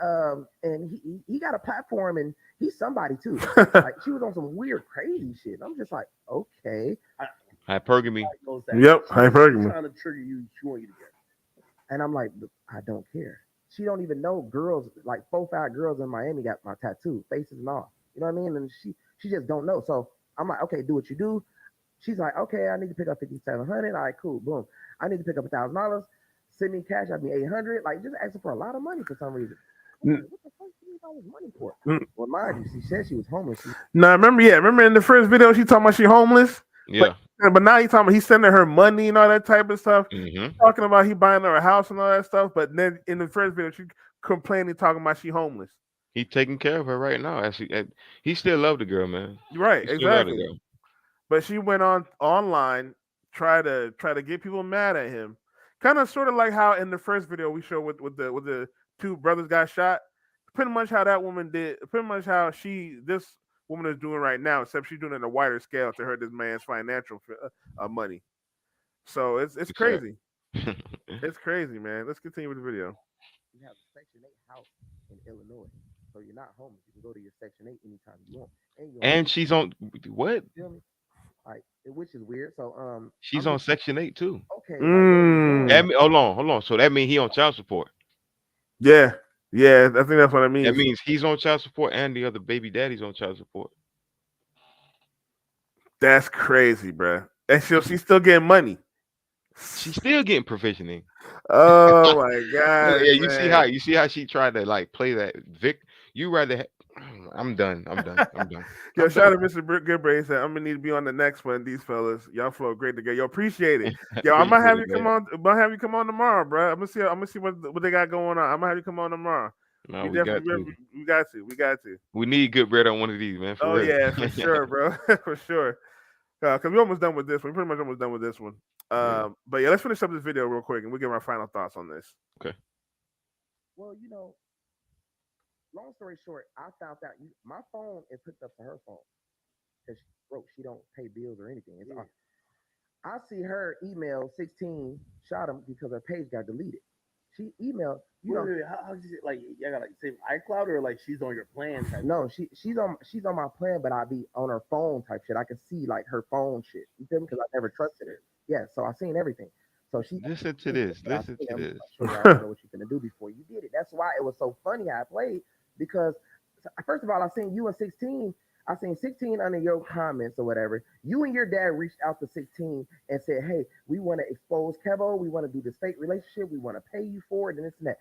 and he got a platform and he's somebody too. Like she was on some weird crazy shit. I'm just like, okay. Hypergamy. Yep, hypergamy. Trying to trigger you, she want you to get. And I'm like, I don't care. She don't even know girls, like 4-5 girls in Miami got my tattoo, faces and all. You know what I mean? And she just don't know. So I'm like, okay, do what you do. She's like, okay, I need to pick up 5,700. All right, cool, boom. I need to pick up $1,000. Send me cash. I'd be 800. Like just asking for a lot of money for some reason. Like, what the fuck do you need all this money for? Well, mind you, she said she was homeless. Nah, remember in the first video she talking about she homeless. Yeah. But now he's talking about he's sending her money and all that type of stuff. Mm-hmm. Talking about he buying her a house and all that stuff. But then in the first video she complaining talking about she homeless. He's taking care of her right now. He still love the girl, man. Right, He still love the exactly. girl. But she went online try to get people mad at him. Kind of sort of like how in the first video we showed with the two brothers got shot. Pretty much how that woman did. Pretty much how this woman is doing right now, except she's doing it on a wider scale to hurt this man's financial money. So it's crazy. It's crazy, man. Let's continue with the video. You have a Section 8 house in Illinois, so you're not homeless. You can go to your Section 8 anytime you want. And she's on what? Feel me? Like, which is weird. So she's on Section 8 too. Okay. Hold on. So that means he on child support. Yeah, I think that's what I mean. That means he's on child support and the other baby daddy's on child support. That's crazy, bro. And she's still getting money. She's still getting provisioning. Oh my God! Yeah, man. you see how she tried to like play that Vic. You rather. I'm done. Yo, shout out to Mr. Goodbrain. Said I'm gonna need to be on the next one. These fellas, y'all flow great together. Yo, appreciate it. Yo, I'm gonna have you come on. I'm gonna have you come on tomorrow, bro. I'm gonna see what they got going on. I'm gonna have you come on tomorrow. No, we got to. We need good bread on one of these, man. For real. Yeah, for sure, bro. For sure. Because we're almost done with this one. We're pretty much almost done with this one. But yeah, let's finish up this video real quick and we'll give our final thoughts on this. Okay. Well, long story short, I found out my phone is hooked up to her phone because she's broke. She don't pay bills or anything. I see her email 16 shot him because her page got deleted. She emailed. Wait, how did you like? You got like save iCloud or like she's on your plan? No, she's on my plan, but I be on her phone type shit. I can see like her phone shit. You feel me? Because I never trusted her. Yeah, so I seen everything. So she listen to this. Listen to this. Sure I know what you're gonna do before you did it. That's why it was so funny how I played. Because first of all, I seen you and 16. I seen 16 under your comments or whatever. You and your dad reached out to 16 and said, "Hey, we want to expose Kevo. We want to do this fake relationship. We want to pay you for it and this and that."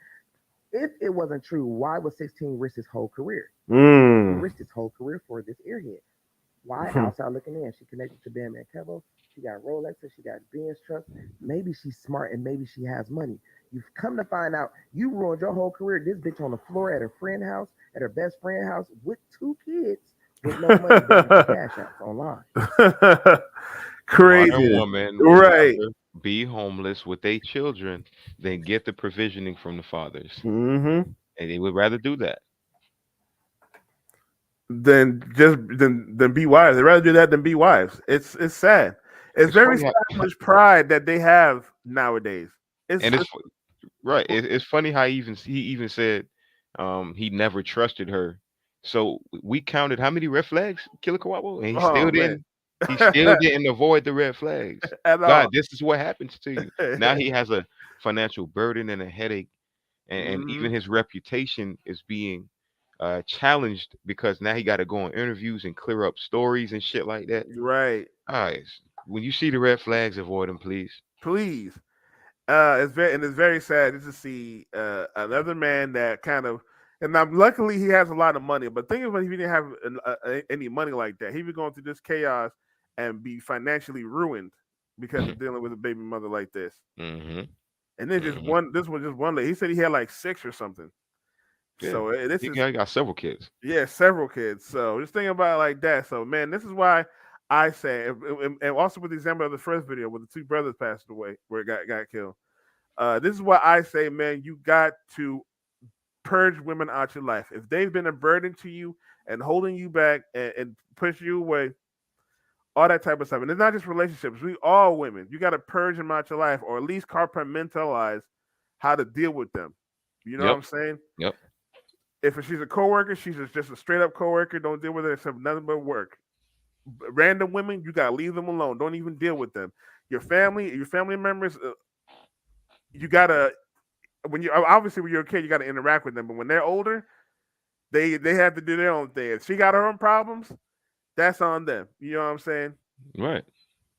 If it wasn't true, why would 16 risk his whole career? He risked his whole career for this airhead. Why? Outside looking in, she connected to Bandman Kevo. She got Rolexes. She got Benz trucks. Maybe she's smart and maybe she has money. You've come to find out you ruined your whole career. This bitch on the floor at her friend house, at her best friend house with 2 kids with no money cash apps online. Crazy Modern woman, right? Be homeless with their children than get the provisioning from the fathers, and they would rather do that than be wives. They'd rather do that than be wives. It's sad. It's very sad how much pride that they have nowadays. It's funny how he even said he never trusted her. So we counted how many red flags, Killer Kwadwo, and he still didn't. He still didn't avoid the red flags. God, this is what happens to you. Now he has a financial burden and a headache and Mm-hmm. even his reputation is being challenged because now he got to go on interviews and clear up stories and shit like that. Right. All right, when you see the red flags, avoid them, please. Please. It's very sad just to see another man that kind of, and now luckily he has a lot of money. But think about if he didn't have any money like that, he'd be going through this chaos and be financially ruined because of dealing with a baby mother like this. Mm-hmm. And then just Mm-hmm. one, this was just one lady. He said he had like six or something. Yeah, So this he is got several kids. yeah, several kids. So just think about it like that. So man, this is why I say, and also with the example of the first video where the two brothers passed away, where it got killed. This is why I say, man, you got to purge women out your life. If they've been a burden to you and holding you back and push you away, all that type of stuff. And it's not just relationships. We all women. You got to purge them out your life, or at least compartmentalize how to deal with them. You know what Yep. I'm saying? Yep. If she's a coworker, she's just a straight up coworker. Don't deal with her except nothing but work. Random women, you gotta leave them alone. Don't even deal with them. Your family members, you gotta when you obviously when you're a kid, you got to interact with them. But when they're older, they have to do their own thing. If she got her own problems, that's on them. You know what I'm saying? Right.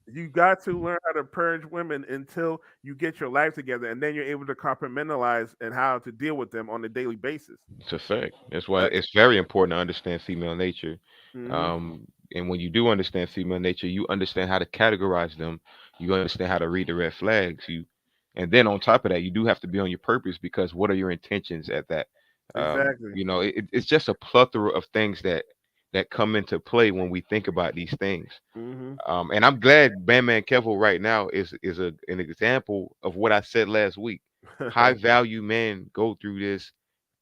You got to learn how to purge women until you get your life together, and then you're able to compartmentalize and how to deal with them on a daily basis. It's a fact. That's why Uh, it's very important to understand female nature. mm-hmm. And when you do understand female nature, you understand how to categorize them. You understand how to read the red flags. And then on top of that, you do have to be on your purpose because what are your intentions at that? Exactly. It's just a plethora of things that come into play when we think about these things. Mm-hmm. And I'm glad Bandman Kevo right now is an example of what I said last week. High value men go through this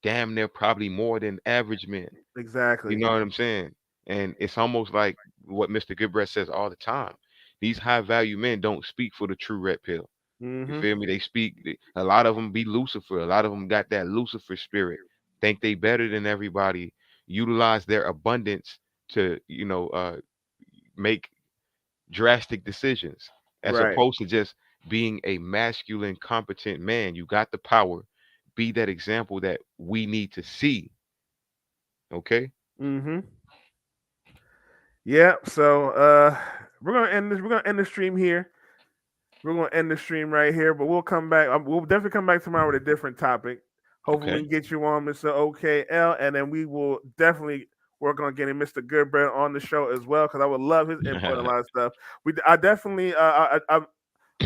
damn near probably more than average men. You Exactly. know what I'm saying? And it's almost like what Mr. Goodbread says all the time. These high value men don't speak for the true red pill. You Mm-hmm. feel me? They speak. A lot of them be Lucifer. A lot of them got that Lucifer spirit. Think they better than everybody. Utilize their abundance to make drastic decisions as Right. opposed to just being a masculine, competent man. You got the power. Be that example that we need to see. Okay. Mm-hmm. Yeah. So we're gonna end this. We're gonna end the stream here. We're gonna end the stream right here, but we'll come back. We'll definitely come back tomorrow with a different topic. Hopefully, we Okay. can get you on, Mr. OKL, and then we will definitely work on getting Mr. Goodbread on the show as well because I would love his input on a lot of stuff. I definitely, I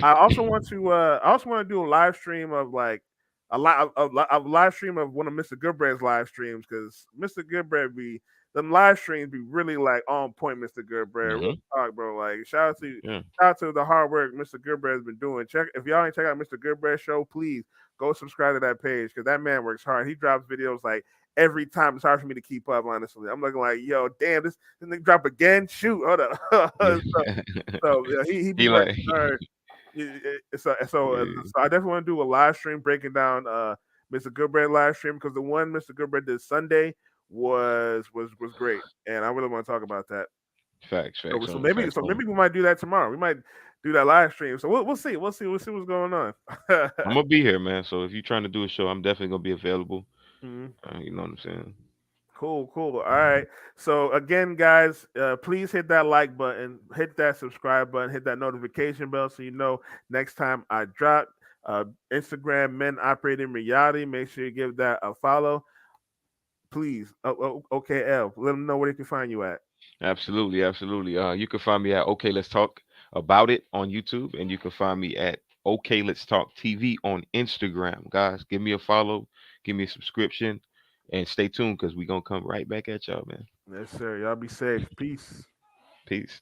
also want to, do a live stream of like a live stream of one of Mr. Goodbread's live streams because Mr. Goodbread be them live streams be really like on point, Mr. Goodbread. Real Hmm. talk, bro. Like Yeah. shout out to the hard work Mr. Goodbread has been doing. Check if y'all ain't check out Mr. Goodbread's show, please go subscribe to that page because that man works hard. He drops videos like every time. It's hard for me to keep up, honestly. I'm looking like, yo, damn, this nigga drop again. Shoot, hold up. Yeah. So yeah, he be He like working hard. So I definitely want to do a live stream breaking down Mr. Goodbread live stream because the one Mr. Goodbread did Sunday was great, and I really want to talk about that. facts, So, facts so on maybe facts so on. maybe we might do that tomorrow. We might do that live stream. So we'll see what's going on. I'm gonna be here, man. So if you're trying to do a show, I'm definitely gonna be available. Mhm. You know what I'm saying? Cool. All right. So again, guys, please hit that like button, hit that subscribe button, hit that notification bell so you know next time I drop. Instagram Men Operating Reality. Make sure you give that a follow, please. Okay, L. Let them know where they can find you at. Absolutely, absolutely. You can find me at Okay Let's Talk About It on YouTube, and you can find me at Okay Let's Talk TV on Instagram. Guys, give me a follow, give me a subscription, and stay tuned because we're gonna come right back at y'all, man. Yes, sir. Y'all be safe. Peace. Peace.